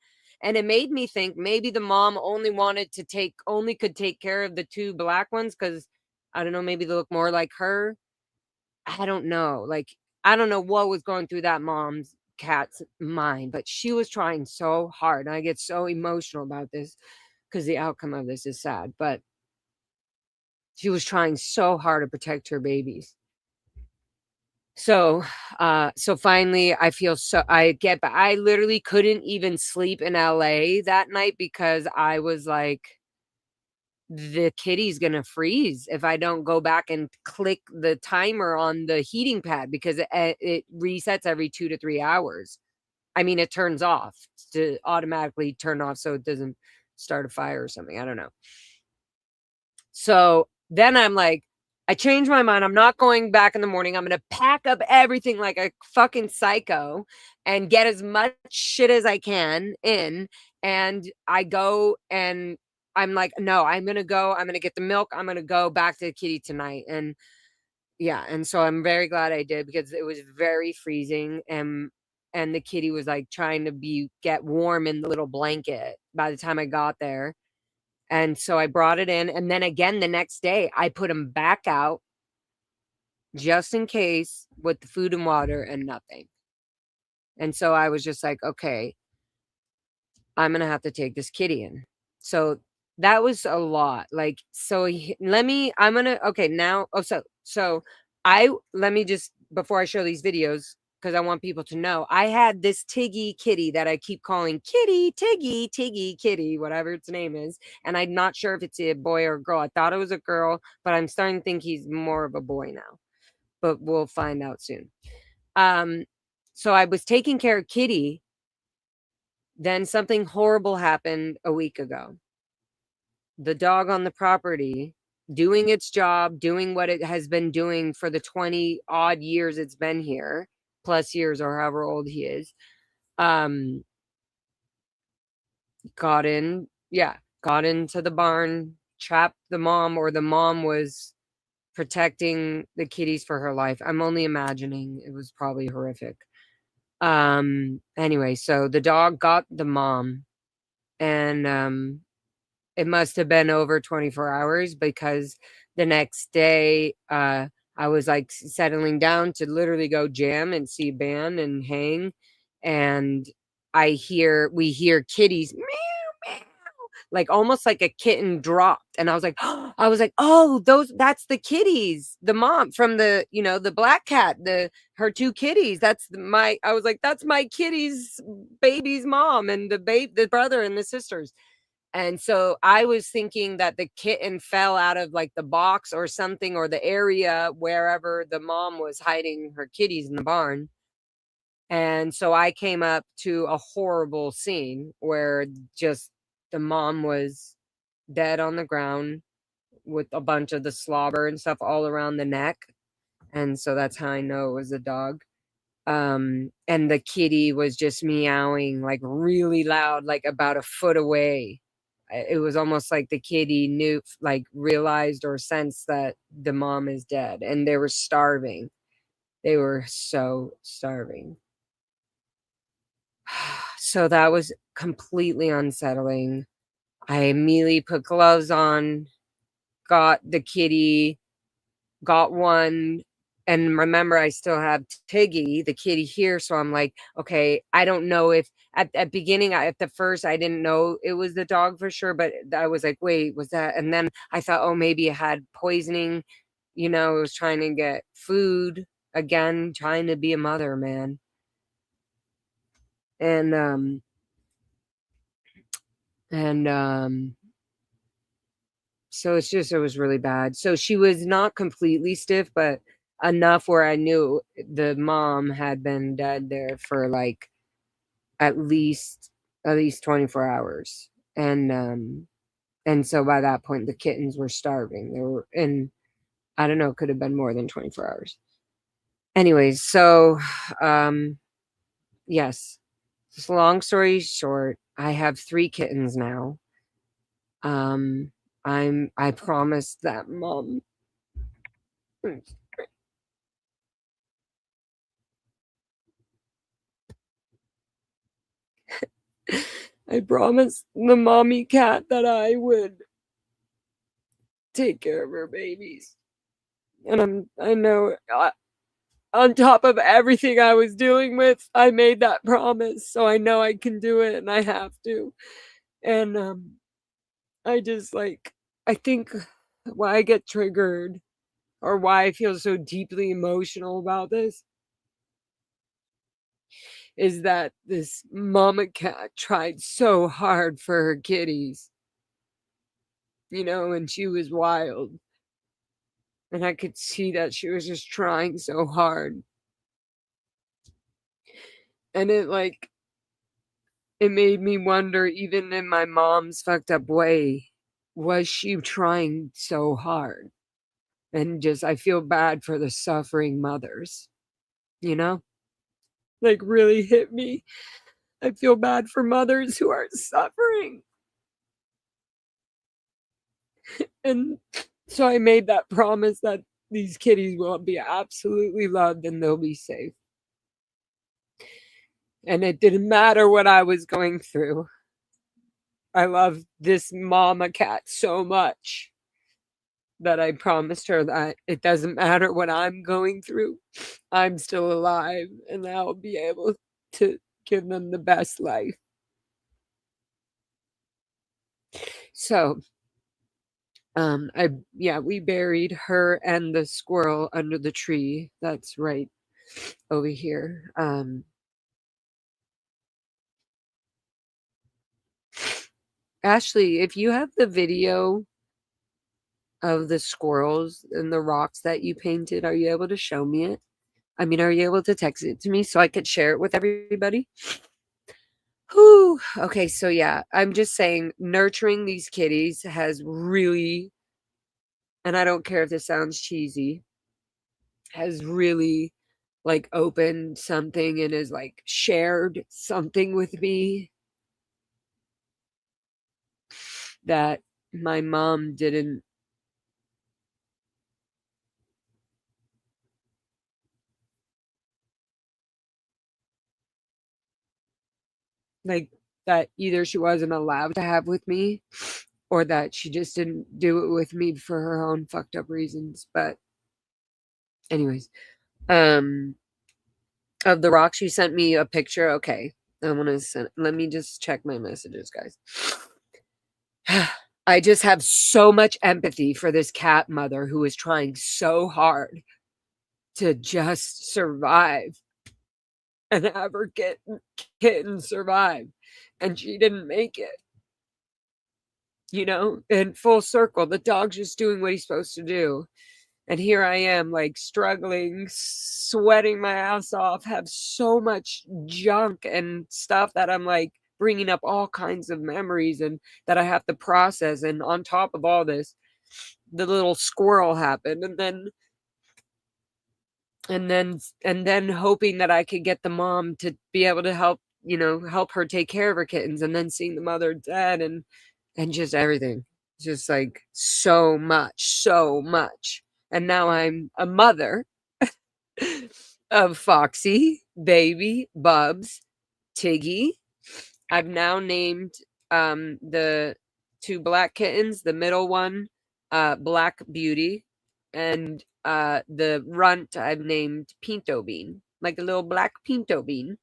And it made me think maybe the mom only could take care of the two black ones because I don't know, maybe they look more like her. I don't know. Like, I don't know what was going through that mom's cat's mind, but she was trying so hard. And I get so emotional about this because the outcome of this is sad. But she was trying so hard to protect her babies. So finally I literally couldn't even sleep in LA that night because I was like, the kitty's gonna freeze if I don't go back and click the timer on the heating pad because it resets every 2 to 3 hours. I mean, it turns off to automatically turn off so it doesn't start a fire or something, I don't know. So, then I'm like, I changed my mind, I'm not going back in the morning, I'm gonna pack up everything like a fucking psycho and get as much shit as I can in, and I go and I'm like, "No, I'm gonna go, I'm gonna get the milk, I'm gonna go back to the kitty tonight," and yeah, and so I'm very glad I did because it was very freezing, and the kitty was, like, trying to get warm in the little blanket by the time I got there. And so I brought it in, and then again the next day, I put him back out just in case with the food and water and nothing. And so I was just like, "Okay, I'm gonna have to take this kitty in." So that was a lot. Like, so let me. I'm gonna. Okay, now. Oh, so I let me just before I show these videos because I want people to know I had this Tiggy kitty that I keep calling Kitty Tiggy Tiggy Kitty, whatever its name is, and I'm not sure if it's a boy or a girl. I thought it was a girl, but I'm starting to think he's more of a boy now. But we'll find out soon. Um, so I was taking care of Kitty. Then something horrible happened a week ago. The dog on the property doing its job, doing what it has been doing for the 20 odd years it's been here, plus years or however old he is, um, got into the barn, trapped the mom, or the mom was protecting the kitties for her life. I'm only imagining. It was probably horrific. Anyway, so the dog got the mom and it must have been over 24 hours because the next day, I was, like, settling down to literally go jam and see a band and hang, and we hear kitties, "Meow, meow," like, almost like a kitten dropped, and I was like, "Oh, that's the kitties, the mom from the black cat, her 2 kitties, I was like, "That's my kitty's baby's mom and the brother and the sisters." And so I was thinking that the kitten fell out of like the box or something, or the area wherever the mom was hiding her kitties in the barn. And so I came up to a horrible scene where just the mom was dead on the ground with a bunch of the slobber and stuff all around the neck. And so that's how I know it was a dog. And the kitty was just meowing like really loud, like about a foot away. It was almost like the kitty knew, like realized or sensed that the mom is dead and they were starving. They were so starving. So that was completely unsettling. I immediately put gloves on, got the kitty, got one, and remember I still have Tiggy, the kitty here, so I'm like, okay, I don't know if at beginning, at the first, I didn't know it was the dog for sure, but I was like, wait, was that? And then I thought, oh, maybe it had poisoning, it was trying to get food, again, trying to be a mother, man. And so it was really bad. So she was not completely stiff, but enough where I knew the mom had been dead there for like at least 24 hours. And so by that point the kittens were starving. They were in, I don't know, could have been more than 24 hours. Anyways, so yes. Just long story short, I have 3 kittens now. I promised that mom. I promised the mommy cat that I would take care of her babies. And I know on top of everything I was dealing with, I made that promise. So I know I can do it and I have to. And I just I think why I get triggered or why I feel so deeply emotional about this is that this mama cat tried so hard for her kitties, and she was wild. And I could see that she was just trying so hard. And it made me wonder, even in my mom's fucked up way, was she trying so hard? And just, I feel bad for the suffering mothers, really hit me. I feel bad for mothers who are suffering. And so I made that promise that these kitties will be absolutely loved and they'll be safe. And it didn't matter what I was going through. I love this mama cat so much that I promised her that it doesn't matter what I'm going through, I'm still alive and I'll be able to give them the best life. So, we buried her and the squirrel under the tree that's right over here. Ashley, if you have the video of the squirrels and the rocks that you painted, are you able to show me it? I mean, are you able to text it to me so I could share it with everybody? Whew. Okay, so yeah, I'm just saying nurturing these kitties has really, and I don't care if this sounds cheesy, has really opened something and has shared something with me that my mom didn't. That either she wasn't allowed to have with me or that she just didn't do it with me for her own fucked up reasons. But anyways, of the rocks, you sent me a picture. Okay, I want to send. Let me just check my messages, guys. I just have so much empathy for this cat mother who is trying so hard to just survive and have her kitten survive, and she didn't make it. In full circle, the dog's just doing what he's supposed to do. And here I am, struggling, sweating my ass off, have so much junk and stuff that I'm bringing up all kinds of memories and that I have to process. And on top of all this, the little squirrel happened. And then hoping that I could get the mom to be able to help her take care of her kittens, and then seeing the mother dead and just everything. Just so much. And now I'm a mother of Foxy, Baby, Bubs, Tiggy, I've now named the 2 black kittens, the middle one, Black Beauty, and the runt I've named Pinto Bean, like a little black pinto bean.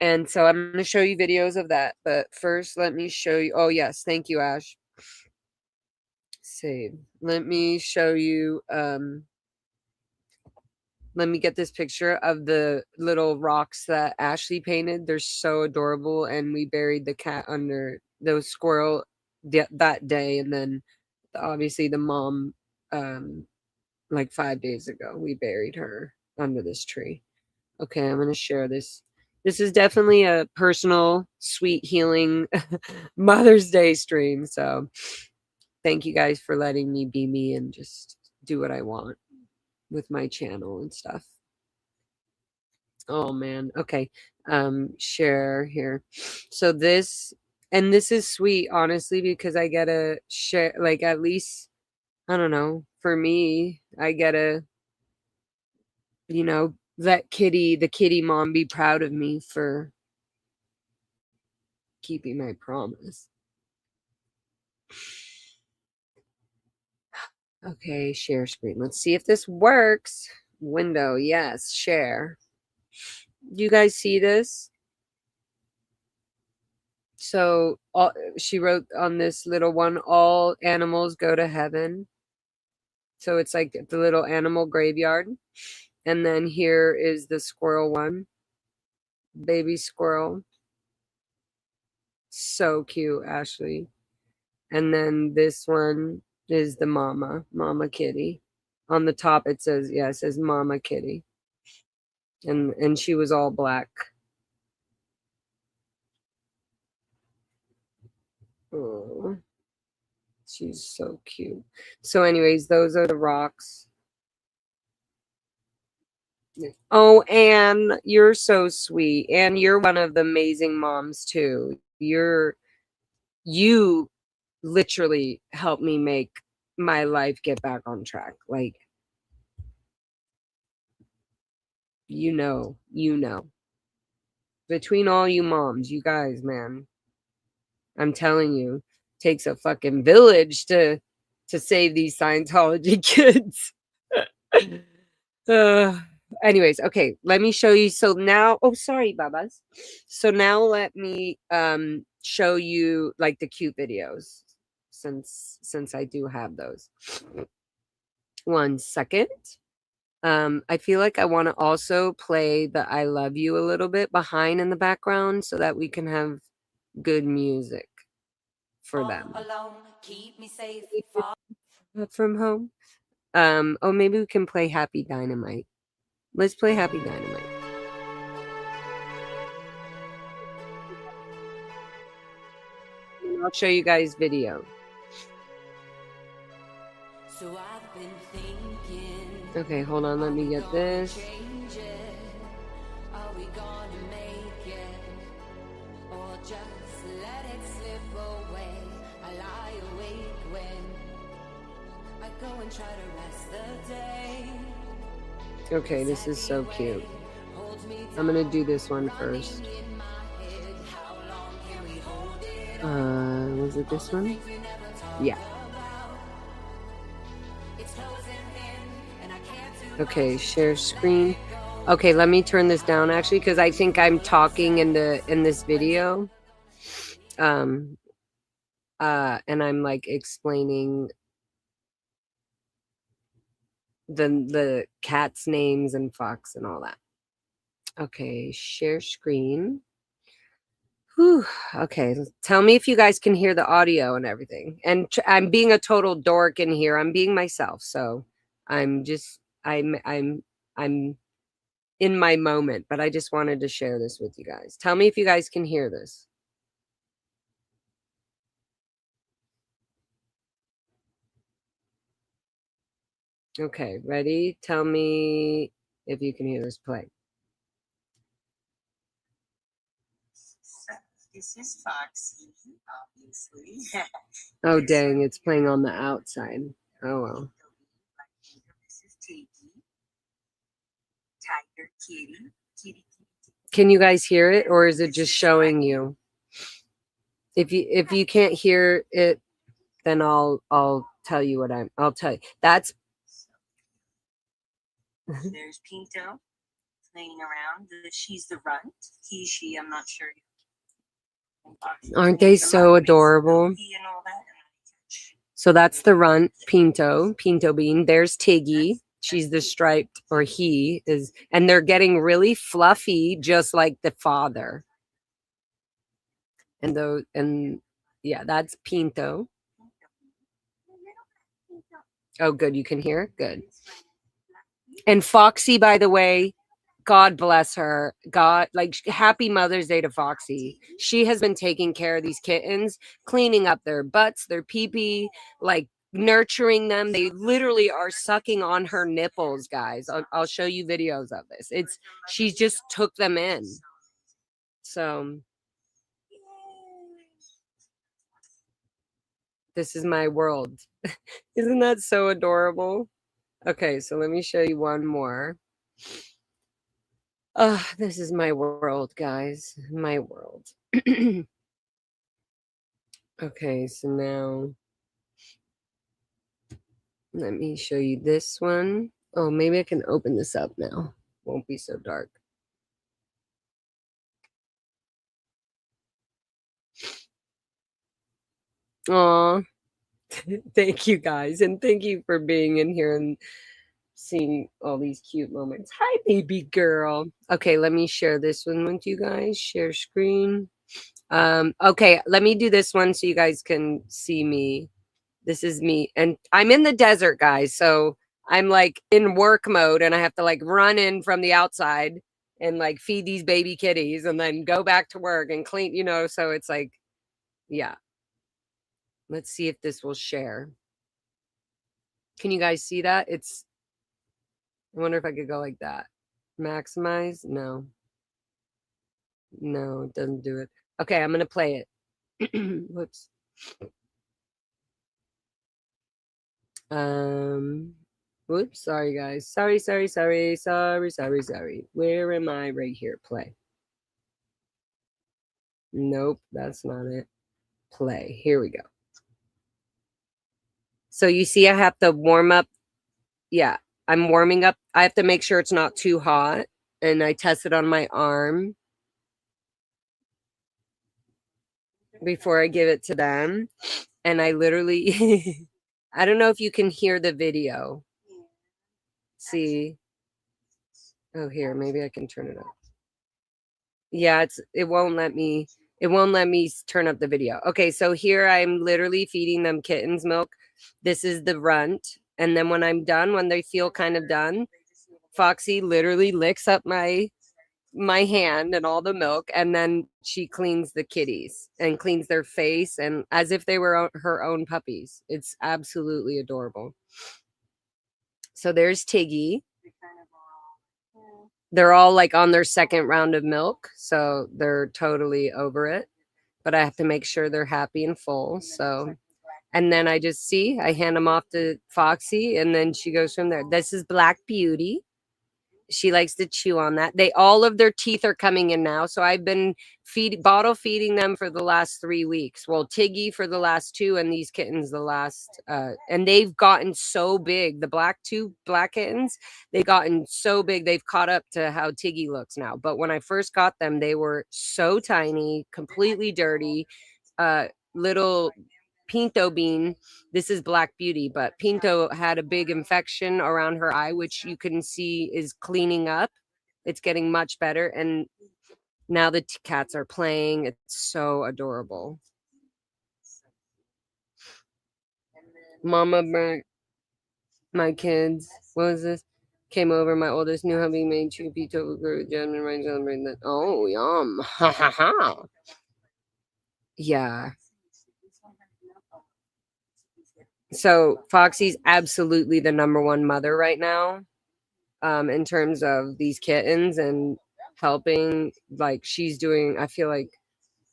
And so I'm going to show you videos of that. But first, let me show you. Oh, yes. Thank you, Ash. Save. Let me show you. Let me get this picture of the little rocks that Ashley painted. They're so adorable. And we buried the cat under those squirrel that day. And then obviously the mom, like 5 days ago, we buried her under this tree. Okay, I'm going to share this. This is definitely a personal, sweet, healing Mother's Day stream. So thank you guys for letting me be me and just do what I want with my channel and stuff. Oh man. Okay. Share here. So this is sweet, honestly, because I get to share, like, at least, I don't know, for me, I get to, let the kitty mom be proud of me for keeping my promise. Okay, share screen. Let's see if this works. Window, yes, share. Do you guys see this? So she wrote on this little one, all animals go to heaven. So it's like the little animal graveyard. And then here is the squirrel one. Baby squirrel. So cute, Ashley. And then this one is the mama kitty. On the top it says, yeah, it says mama kitty. And she was all black. Oh, she's so cute. So anyways, those are the rocks. Oh, Anne, you're so sweet. And you're one of the amazing moms too. You literally helped me make my life get back on track. Like, you know. Between all you moms, you guys, man, I'm telling you, takes a fucking village to save these Scientology kids. Anyways, okay, let me show you. So now, oh, sorry, babas. So now let me show you like the cute videos, since I do have those. 1 second. I feel like I want to also play the I Love You a little bit behind in the background so that we can have good music for them. Alone, keep me safe. From home. Oh, maybe we can play Happy Dynamite. Let's play Happy Dynamite. And I'll show you guys video. So I've been thinking. Okay, hold on. Let me get this. Are we gonna make it? Or just let it slip away? I lie awake when I go and try to rest the day. Okay, this is so cute. I'm gonna do this one first. Was it this one? Yeah. Okay, share screen. Okay, let me turn this down actually, because I think I'm talking in this video. And I'm like explaining the cats' names and fox and all that. Okay, share screen. Whew. Okay, tell me if you guys can hear the audio and everything. And I'm being a total dork in here. I'm being myself, so I'm in my moment, but I just wanted to share this with you guys. Tell me if you guys can hear this. Okay, ready? Tell me if you can hear this play. This is Foxy, obviously. Oh, dang, it's playing on the outside. Oh, well. This is Tiggy. Tiger Kitty. Kitty. Can you guys hear it, or is it just showing you? If you can't hear it, then I'll tell you what I'll tell you. That's There's Pinto playing around. She's the runt. He, she, I'm not sure. Aren't they so adorable? He and all that. So that's the runt, Pinto Bean. There's Tiggy. She's the striped, or he is, and they're getting really fluffy, just like the father. And yeah, that's Pinto. Oh, good. You can hear? Good. And Foxy, by the way, God bless her. God, like, happy Mother's Day to Foxy. She has been taking care of these kittens, cleaning up their butts, their pee-pee, like nurturing them. They literally are sucking on her nipples, guys. I'll show you videos of this. She just took them in. So this is my world. Isn't that so adorable? Okay, so let me show you one more. This is my world, guys. My world. Okay, so now let me show you this one. Oh, maybe I can open this up now. Won't be so dark. Aw. Thank you, guys. And thank you for being in here and seeing all these cute moments. Hi, baby girl. Okay, let me share this one with you guys. Share screen. Okay, let me do this one so you guys can see me. This is me. And I'm in the desert, guys. So I'm like in work mode and I have to like run in from the outside and like feed these baby kitties and then go back to work and clean, so it's like, yeah. Let's see if this will share. Can you guys see that? I wonder if I could go like that. Maximize? No. No, it doesn't do it. Okay, I'm going to play it. Whoops. Whoops, sorry guys. Sorry. Where am I? Right here. Play. Nope, that's not it. Play. Here we go. So you see I have to warm up. Yeah, I'm warming up. I have to make sure it's not too hot. And I test it on my arm before I give it to them. And I literally, I don't know if you can hear the video. See? Oh, here, maybe I can turn it up. Yeah, it won't let me turn up the video. Okay, so here I'm literally feeding them kittens milk. This is the runt. And then when I'm done, when they feel kind of done, Foxy literally licks up my hand and all the milk, and then she cleans the kitties and cleans their face and as if they were her own puppies. It's absolutely adorable. So there's Tiggy. They're all like on their second round of milk, so they're totally over it. But I have to make sure they're happy and full. So, and then I hand them off to Foxy, and then she goes from there. This is Black Beauty. She likes to chew on that. All of their teeth are coming in now. So I've been bottle feeding them for the last 3 weeks. Well, Tiggy for the last 2 and these kittens the last, and they've gotten so big. The two black kittens, they've gotten so big. They've caught up to how Tiggy looks now. But when I first got them, they were so tiny, completely dirty, little Pinto Bean. This is Black Beauty, but Pinto had a big infection around her eye, which you can see is cleaning up. It's getting much better. And now the cats are playing. It's so adorable. Mama burnt my kids. What was this? Came over. My oldest new hubby made 2 Pinto gentlemen right celebrating that. Oh, yum. Ha ha ha. Yeah. So Foxy's absolutely the number one mother right now, in terms of these kittens and helping. Like she's doing, I feel like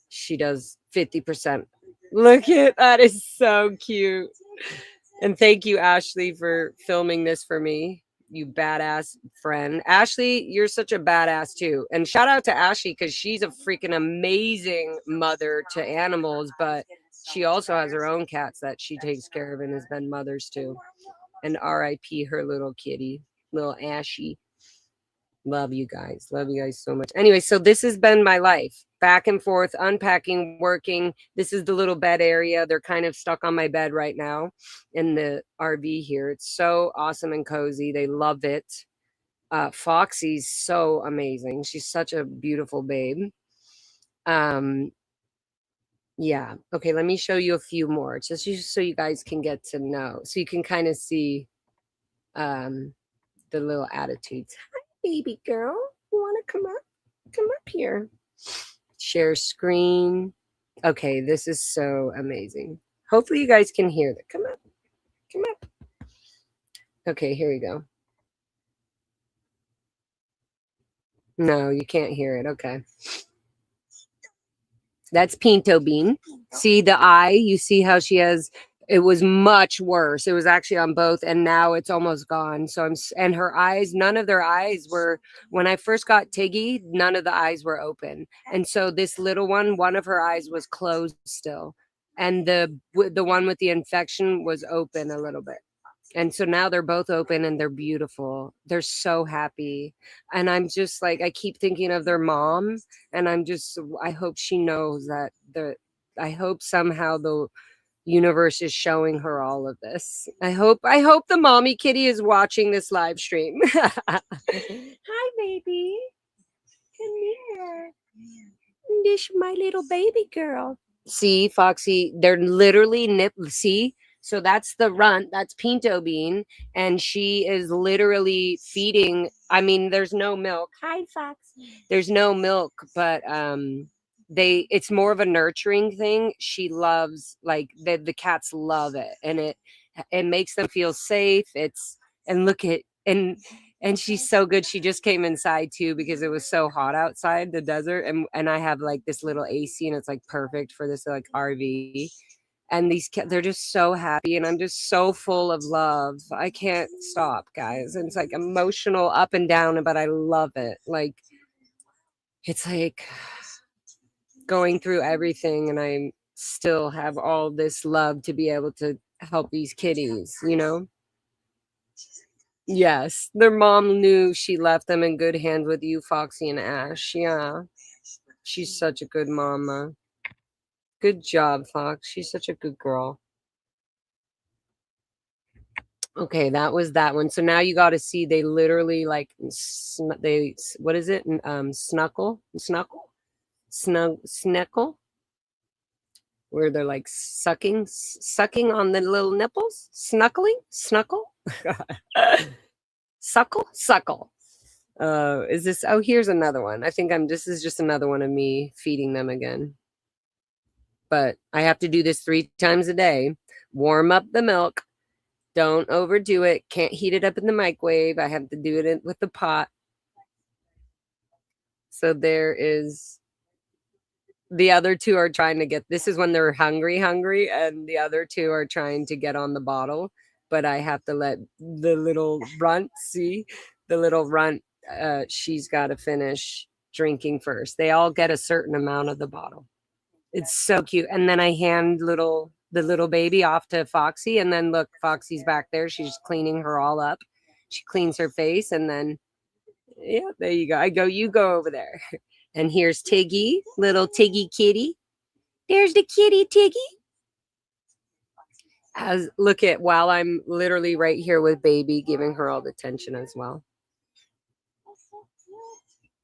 she does 50%. Look at that, is so cute. And thank you, Ashley, for filming this for me. you badass friend. Ashley, you're such a badass too. And shout out to Ashley because she's a freaking amazing mother to animals, but she also has her own cats that she takes care of and has been mothers to. And RIP her little kitty, little Ashy. Love you guys. Love you guys so much. Anyway, so this has been my life. Back and forth, unpacking, working. This is the little bed area. They're kind of stuck on my bed right now in the RV here. It's so awesome and cozy. They love it. Foxy's so amazing. She's such a beautiful babe. Yeah. Okay, let me show you a few more just so you guys can get to know. So you can kind of see the little attitudes. Hi, baby girl. You want to come up? Come up here. Share screen. Okay, this is so amazing. Hopefully you guys can hear that. Come up. Come up. Okay, here we go. No, you can't hear it. Okay. That's Pinto Bean. See the eye? You see how she has, it was much worse. It was actually on both, and now it's almost gone. So and her eyes, none of their eyes were, when I first got Tiggy, none of the eyes were open. And so this little one of her eyes was closed still. And the one with the infection was open a little bit. And so now they're both open and they're beautiful. They're so happy. And I'm just like, I keep thinking of their mom. And I hope she knows that I hope somehow the universe is showing her all of this. I hope the mommy kitty is watching this live stream. Hi, baby. Come here. This my little baby girl. See, Foxy, they're literally see? So that's the runt, that's Pinto Bean, and she is literally feeding. I mean, there's no milk. Hi, Fox. There's no milk, but it's more of a nurturing thing. She loves, like, the cats love it, and it makes them feel safe. And look at, and she's so good. She just came inside too because it was so hot outside the desert, and I have like this little AC, and it's like perfect for this like RV. And these kids, they're just so happy, and I'm just so full of love. I can't stop, guys. And it's like emotional up and down, but I love it. Like, it's like going through everything, and I still have all this love to be able to help these kitties, you know? Yes, their mom knew she left them in good hands with you, Foxy and Ash. Yeah, she's such a good mama. Good job, Fox. She's such a good girl. Okay, that was that one. So now you got to see they literally like what is it? Snuckle, where they're like sucking on the little nipples, snuckle, suckle. Is this? Oh, here's another one. I think this is just another one of me feeding them again. But I have to do this 3 times a day. Warm up the milk. Don't overdo it. Can't heat it up in the microwave. I have to do it with the pot. So there is. The other 2 are trying to get. This is when they're hungry, and the other 2 are trying to get on the bottle. But I have to let the little runt see. The little runt. She's got to finish drinking first. They all get a certain amount of the bottle. It's so cute. And then I hand the little baby off to Foxy. And then look, Foxy's back there. She's cleaning her all up. She cleans her face. And then, yeah, there you go. I go, you go over there. And here's Tiggy, little Tiggy kitty. There's the kitty, Tiggy. Look at, while I'm literally right here with baby, giving her all the attention as well.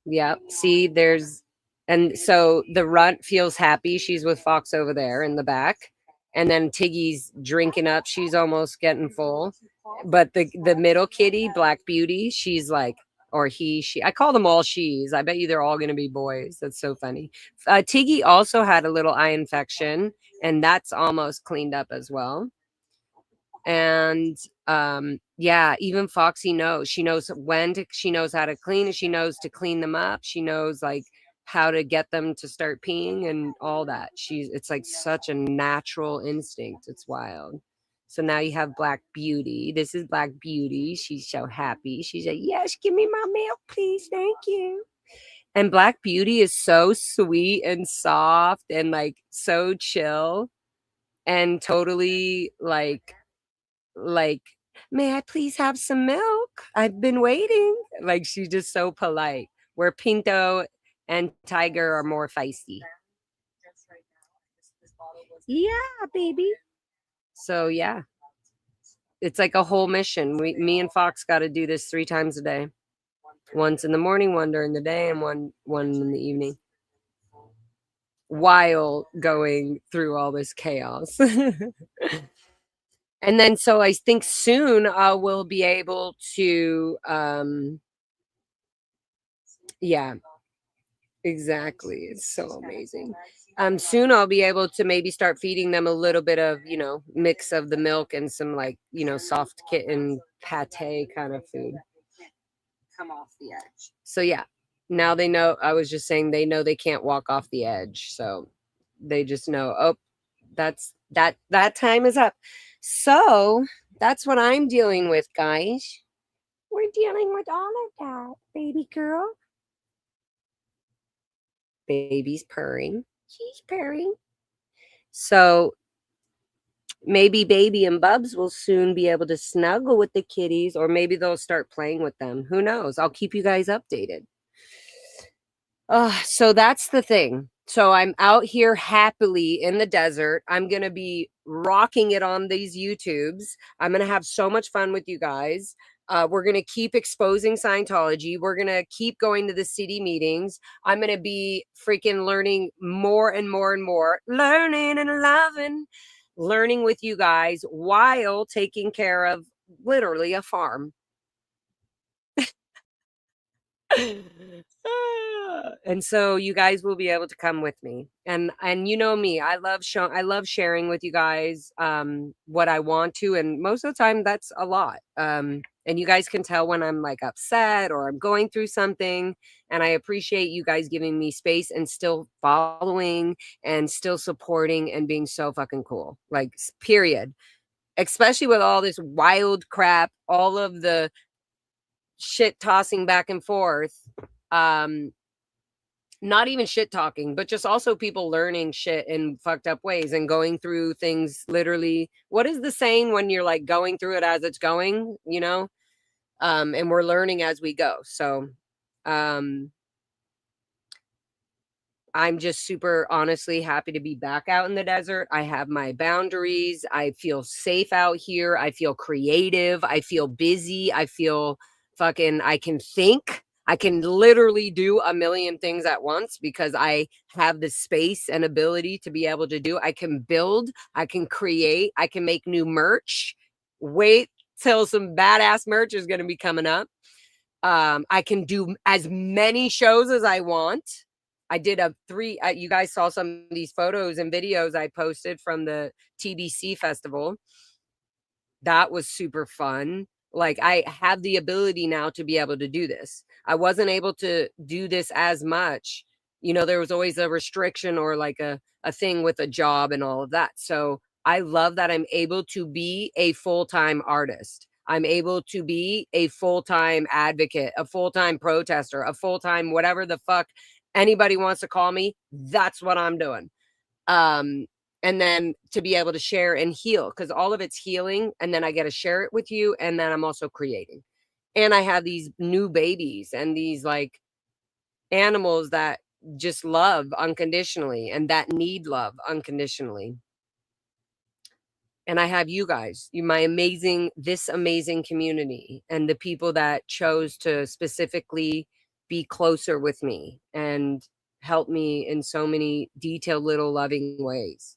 Yep. See, and so the runt feels happy. She's with Fox over there in the back. And then Tiggy's drinking up. She's almost getting full. But the middle kitty, Black Beauty, she's like, or she, I call them all she's. I bet you they're all going to be boys. That's so funny. Tiggy also had a little eye infection, and that's almost cleaned up as well. And yeah, even Foxy knows. She knows she knows how to clean. She knows to clean them up. She knows like how to get them to start peeing and all that. It's like such a natural instinct. It's wild. So now you have Black Beauty. This is Black Beauty. She's so happy. She's like, yes, give me my milk, please. Thank you. And Black Beauty is so sweet and soft and like so chill and totally like, may I please have some milk? I've been waiting. Like she's just so polite. Where Pinto and Tiger are more feisty. Yeah, baby. So yeah. It's like a whole mission. Me and Fox got to do this 3 times a day. Once in the morning, one during the day, and one in the evening. While going through all this chaos. And then so I think soon we'll be able to yeah, exactly. It's so amazing. Soon I'll be able to maybe start feeding them a little bit of, mix of the milk and some like, soft kitten pate kind of food. Come off the edge. So yeah, now they know. I was just saying they know they can't walk off the edge. So they just know, oh, that time is up. So that's what I'm dealing with, guys. We're dealing with all of that, baby girl. Baby's purring. She's purring. So maybe Baby and Bubs will soon be able to snuggle with the kitties, or maybe they'll start playing with them. Who knows? I'll keep you guys updated. So that's the thing. So I'm out here happily in the desert. I'm going to be rocking it on these YouTubes. I'm going to have so much fun with you guys. We're going to keep exposing Scientology. We're going to keep going to the city meetings. I'm going to be freaking learning more and more and more, learning and loving, learning with you guys while taking care of literally a farm. And so you guys will be able to come with me, and you know me, I love sharing with you guys what I want to, and most of the time that's a lot. And you guys can tell when I'm like upset or I'm going through something, and I appreciate you guys giving me space and still following and still supporting and being so fucking cool, like period. Especially with all this wild crap, all of the shit tossing back and forth. Not even shit talking, but just also people learning shit in fucked up ways and going through things literally. What is the saying when you're like going through it as it's going, and we're learning as we go. So I'm just super honestly happy to be back out in the desert. I have my boundaries. I feel safe out here. I feel creative. I feel busy. I feel fucking, I can think. I can literally do a million things at once because I have the space and ability to be able to do. I can build. I can create. I can make new merch. Wait till some badass merch is going to be coming up. I can do as many shows as I want. I did you guys saw some of these photos and videos I posted from the TBC festival. That was super fun. Like I have the ability now to be able to do this. I wasn't able to do this as much. There was always a restriction or like a thing with a job and all of that. So I love that I'm able to be a full-time artist. I'm able to be a full-time advocate, a full-time protester, a full-time whatever the fuck anybody wants to call me. That's what I'm doing. And then to be able to share and heal, because all of it's healing, and then I get to share it with you, and then I'm also creating. And I have these new babies and these like animals that just love unconditionally and that need love unconditionally. And I have you guys, this amazing community, and the people that chose to specifically be closer with me and help me in so many detailed little loving ways.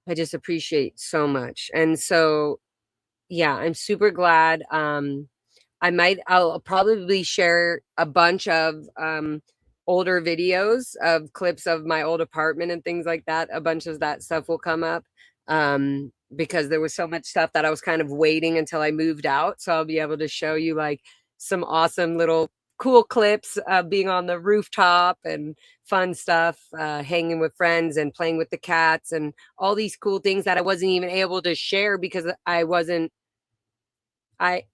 I just appreciate so much. And so, yeah, I'm super glad. I'll probably share a bunch of older videos of clips of my old apartment and things like that. A bunch of that stuff will come up because there was so much stuff that I was kind of waiting until I moved out. So I'll be able to show you like some awesome little cool clips of being on the rooftop and fun stuff, hanging with friends and playing with the cats and all these cool things that I wasn't even able to share because I wasn't. I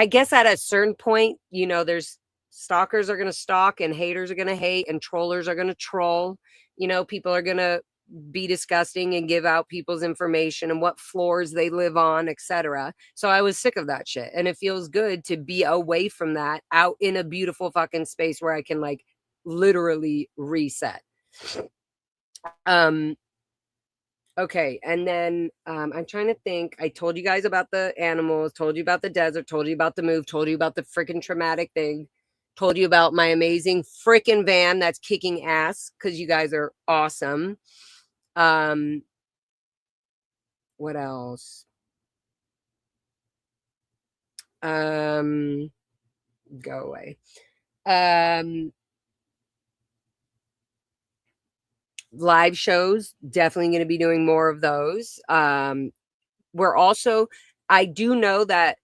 guess at a certain point, you know, there's stalkers are going to stalk and haters are going to hate and trollers are going to troll. You know, people are going to be disgusting and give out people's information and what floors they live on, etc. So I was sick of that shit. And it feels good to be away from that, out in a beautiful fucking space where I can like literally reset. Okay, and then I'm trying to think. I told you guys about the animals, told you about the desert, told you about the move, told you about the freaking traumatic thing, told you about my amazing freaking van that's kicking ass because you guys are awesome. What else? Go away. Live shows, definitely going to be doing more of those. We're also, I do know that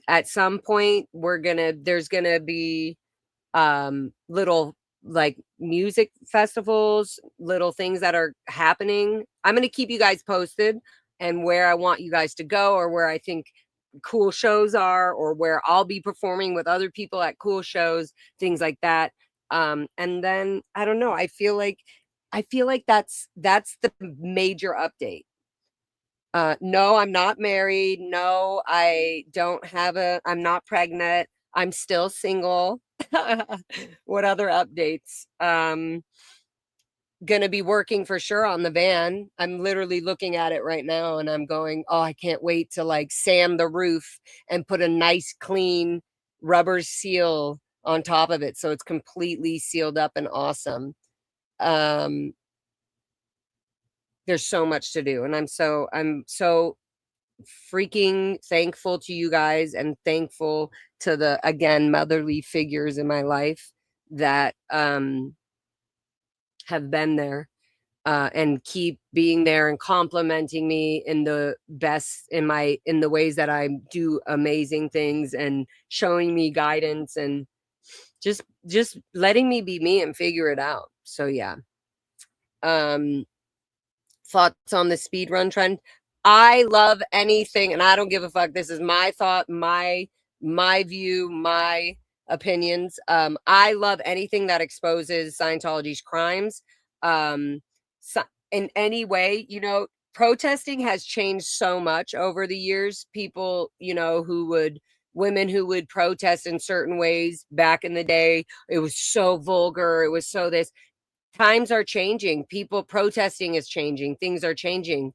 at some point there's gonna be little like music festivals, little things that are happening. I'm gonna keep you guys posted and where I want you guys to go or where I think cool shows are or where I'll be performing with other people at cool shows, things like that. And then I don't know, I feel like that's the major update. No, I'm not married. No, I'm not pregnant. I'm still single. What other updates? Gonna be working for sure on the van. I'm literally looking at it right now and I'm going, oh, I can't wait to like sand the roof and put a nice clean rubber seal on top of it so it's completely sealed up and awesome. There's so much to do and I'm so freaking thankful to you guys and thankful to the again motherly figures in my life that have been there and keep being there and complimenting me in the best in the ways that I do amazing things and showing me guidance and just letting me be me and figure it out. So yeah. Thoughts on the speed run trend? I love anything and I don't give a fuck. This is my thought, my view, my opinions. I love anything that exposes Scientology's crimes. So in any way, you know, protesting has changed so much over the years. People, you know, women who would protest in certain ways back in the day, it was so vulgar, it was so this. Times are changing. People protesting is changing. Things are changing.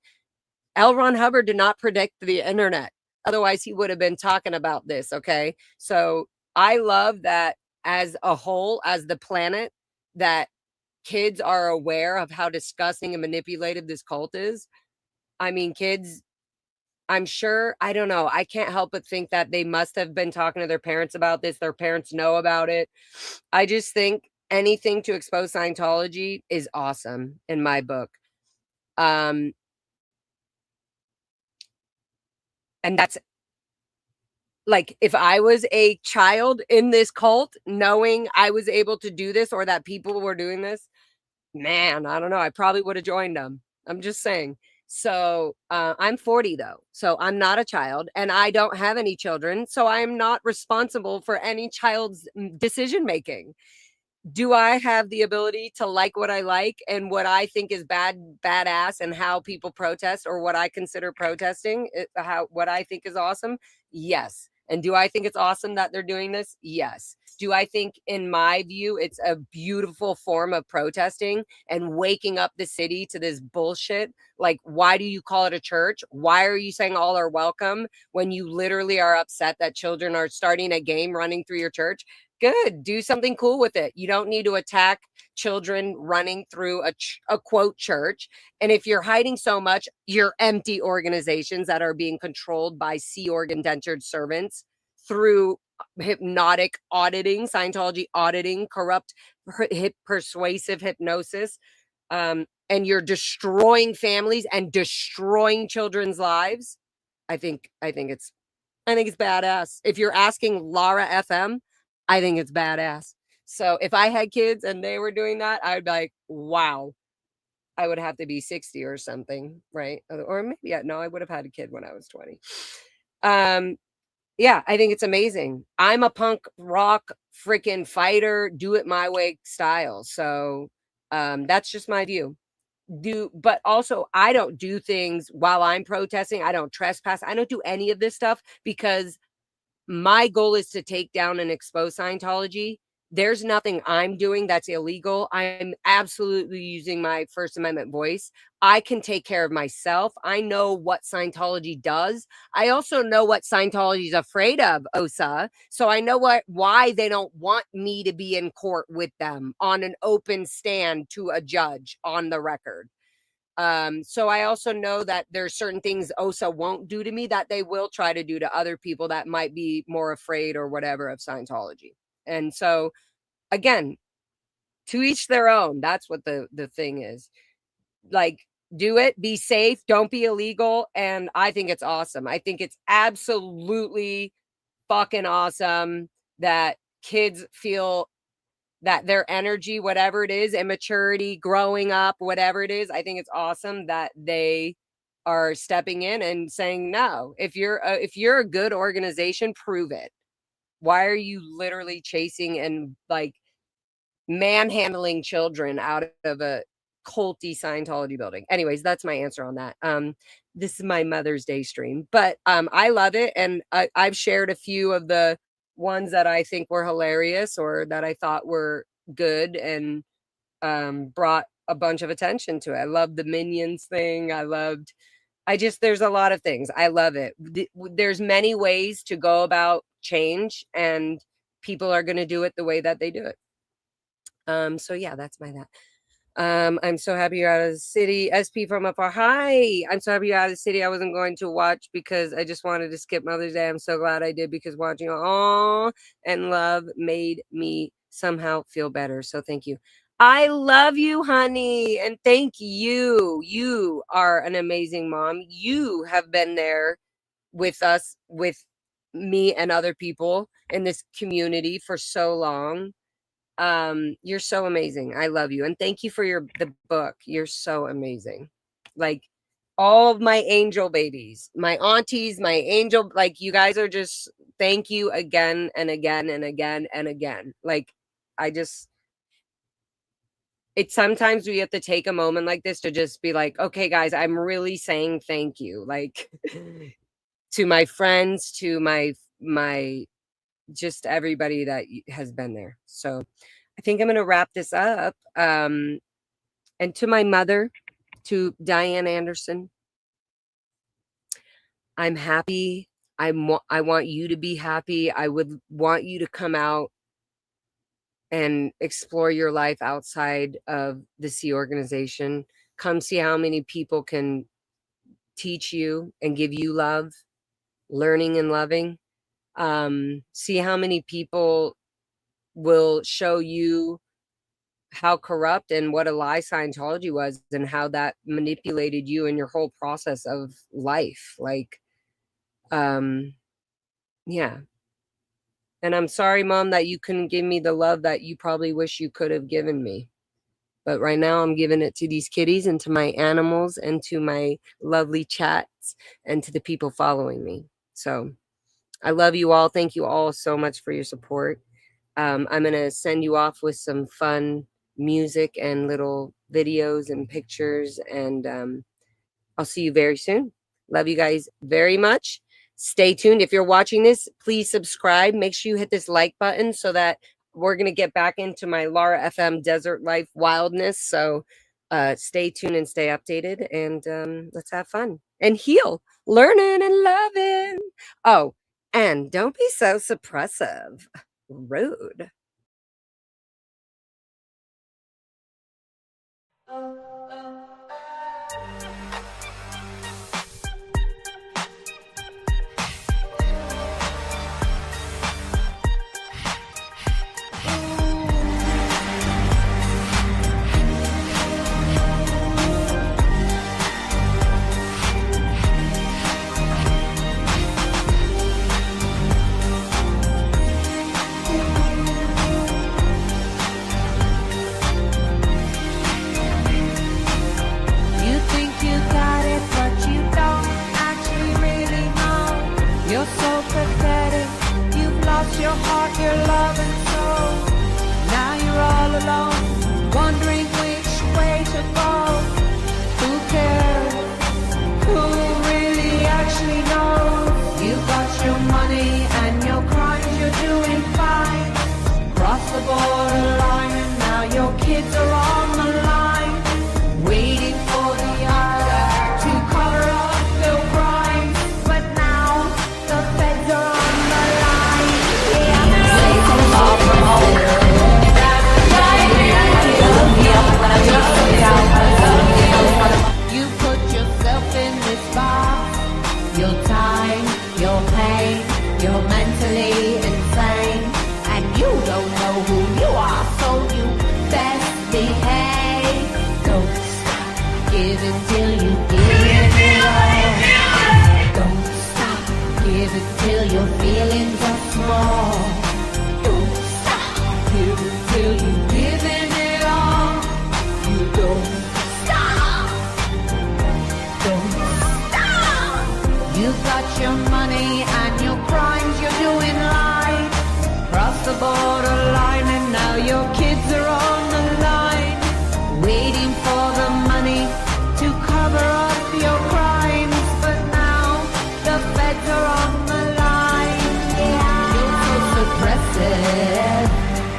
L. Ron Hubbard did not predict the internet. Otherwise, he would have been talking about this. Okay. So I love that as a whole, as the planet, that kids are aware of how disgusting and manipulated this cult is. I mean, kids, I'm sure, I don't know. I can't help but think that they must have been talking to their parents about this. Their parents know about it. I just think anything to expose Scientology is awesome in my book. And that's like, if I was a child in this cult, knowing I was able to do this or that people were doing this, man, I don't know. I probably would have joined them. I'm just saying. So I'm 40 though. So I'm not a child and I don't have any children. So I'm not responsible for any child's decision making. Do I have the ability to like what I like and what I think is badass and how people protest or what I consider protesting, what I think is awesome? Yes. And do I think it's awesome that they're doing this? Yes. Do I think, in my view, it's a beautiful form of protesting and waking up the city to this bullshit? Like, why do you call it a church? Why are you saying all are welcome when you literally are upset that children are starting a game running through your church? Good. Do something cool with it. You don't need to attack children running through a quote church. And if you're hiding so much, you're empty organizations that are being controlled by Sea Org indentured servants through hypnotic auditing, Scientology auditing, corrupt, persuasive hypnosis. And you're destroying families and destroying children's lives. I think it's badass. If you're asking Laura FM, I think it's badass. So if I had kids and they were doing that, I'd be like, wow, I would have to be 60 or something, right? Or maybe, no, I would have had a kid when I was 20. Yeah, I think it's amazing. I'm a punk rock freaking fighter, do it my way style. So that's just my view. But also I don't do things while I'm protesting. I don't trespass. I don't do any of this stuff because my goal is to take down and expose Scientology. There's nothing I'm doing that's illegal. I'm absolutely using my First Amendment voice. I can take care of myself. I know what Scientology does. I also know what Scientology is afraid of, Osa. So I know why they don't want me to be in court with them on an open stand to a judge on the record. So I also know that there's certain things OSA won't do to me that they will try to do to other people that might be more afraid or whatever of Scientology. And so again, to each their own. That's what the thing is. Like, do it, be safe, don't be illegal. And I think it's awesome. I think it's absolutely fucking awesome that kids feel that their energy, whatever it is, immaturity, growing up, whatever it is, I think it's awesome that they are stepping in and saying, no, if you're a good organization, prove it. Why are you literally chasing and like manhandling children out of a culty Scientology building? Anyways, that's my answer on that. This is my Mother's Day stream, but I love it. And I've shared a few of the ones that I think were hilarious or that I thought were good and brought a bunch of attention to it. I loved the Minions thing. There's a lot of things. I love it. There's many ways to go about change and people are going to do it the way that they do it. So yeah, that's that. I'm so happy you're out of the city. SP from afar. Hi. I'm so happy you're out of the city. I wasn't going to watch because I just wanted to skip Mother's Day. I'm so glad I did because watching all and love made me somehow feel better. So thank you. I love you, honey. And thank you. You are an amazing mom. You have been there with us, with me and other people in this community for so long. You're so amazing. I love you. And thank you for the book. You're so amazing. Like all of my angel babies, my aunties, my angel, like you guys are just, thank you again and again and again and again. Like it's sometimes we have to take a moment like this to just be like, okay, guys, I'm really saying thank you. Like to my friends, to my just everybody that has been there. So I think I'm going to wrap this up. And to my mother, to Diane Anderson, I'm happy. I want you to be happy. I would want you to come out and explore your life outside of the Sea organization. Come see how many people can teach you and give you love, learning and loving. See how many people will show you how corrupt and what a lie Scientology was and how that manipulated you in your whole process of life. Like, yeah. And I'm sorry, Mom, that you couldn't give me the love that you probably wish you could have given me. But right now I'm giving it to these kitties and to my animals and to my lovely chats and to the people following me. So I love you all. Thank you all so much for your support. I'm going to send you off with some fun music and little videos and pictures. And I'll see you very soon. Love you guys very much. Stay tuned. If you're watching this, please subscribe. Make sure you hit this like button so that we're going to get back into my Lara FM desert life wildness. So stay tuned and stay updated. And let's have fun and heal, learning and loving. Oh, and don't be so suppressive. Rude. know who you are, so you best behave. Don't stop giving till you give it all. Don't stop giving till your feelings are small. Don't stop giving till you giving it all. You don't stop. Don't stop. You got your money and your crimes, you're doing right. Cross the borderline and now your kids are on the line, waiting for the money to cover up your crimes. But now the feds are on the line. Yeah. You're so suppressive,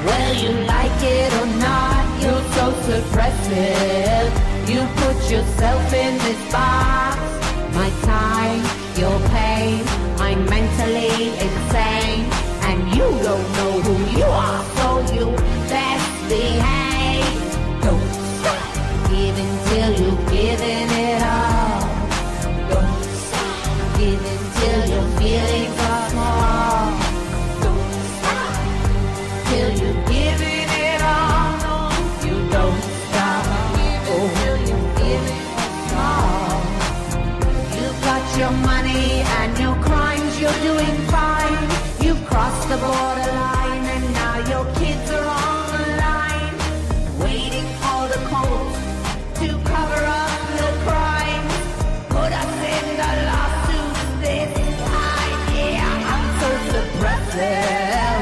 well you like it or not. You're so suppressive, you put yourself in this box. My time, your pain, I'm mentally insane. And you don't know who you are, so you best behave. Don't stop giving till you're giving it all. Don't stop giving till your feelings are small. Don't stop till you're giving it all. No, you don't stop giving till you're giving it all. You got your money and your crimes, you're doing fine. You've crossed the borderline and now your kids are on the line, waiting for the court to cover up the crime. Put us in the lawsuits this time. Yeah, I'm so suppressive,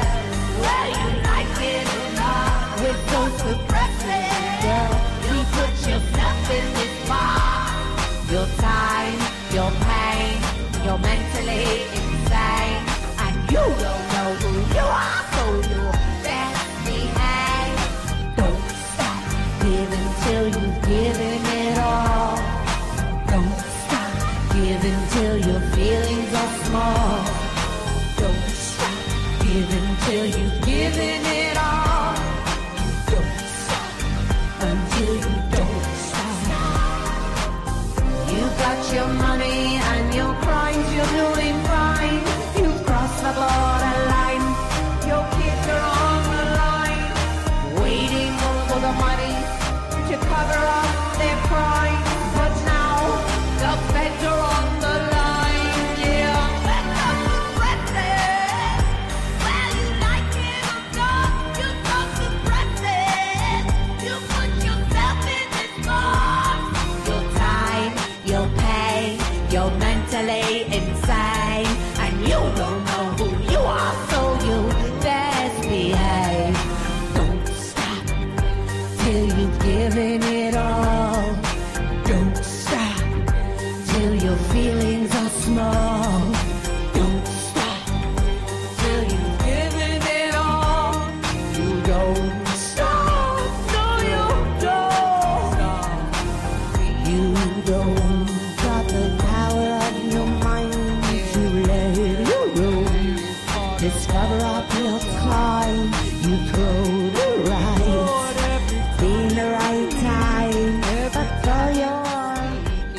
well you like it or not. We're so suppressive, you put yourself in this box. Your time, your pain, you're mentally insane. You don't know who you are, so you best behave. Don't stop giving till you've given it all. Don't stop giving till your feelings are small. Don't stop giving till you've given it all. Don't stop until you don't stop. You got your money and your crimes, you're doing fine. The borderline, your kids are on the line, waiting for the money to cover up their crime. But now the feds are on the line. Yeah, let us suppress it. Well, you like it or not, you're so suppressive. You put yourself in this box. Your time, your pain, you're mentally insane, and you don't know who you are, so you best behave. Don't stop till you've given it all. Don't stop till your feelings are small. Don't stop till you've given it all. You don't stop, no you don't stop. You don't got the power of your mind to let you roam. Discover up your climb, you throw the right, in the right time, but for your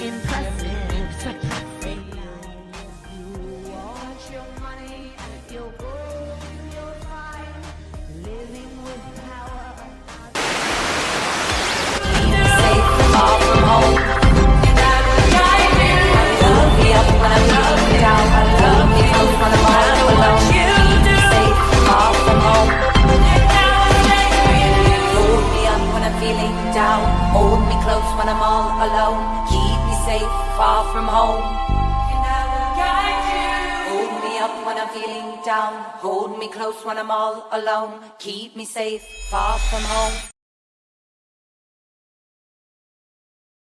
impressive, suppressive life. You want your money, your gold, your fine, living with power. Safe far from home. Love me up when I'm down. I love me close when I'm all alone. Safe far from home. Hold me up when I'm feeling down. Hold me close when I'm all alone. Keep me safe far from home. Hold me up when I'm feeling down. Hold me close when I'm all alone. Keep me safe far from home.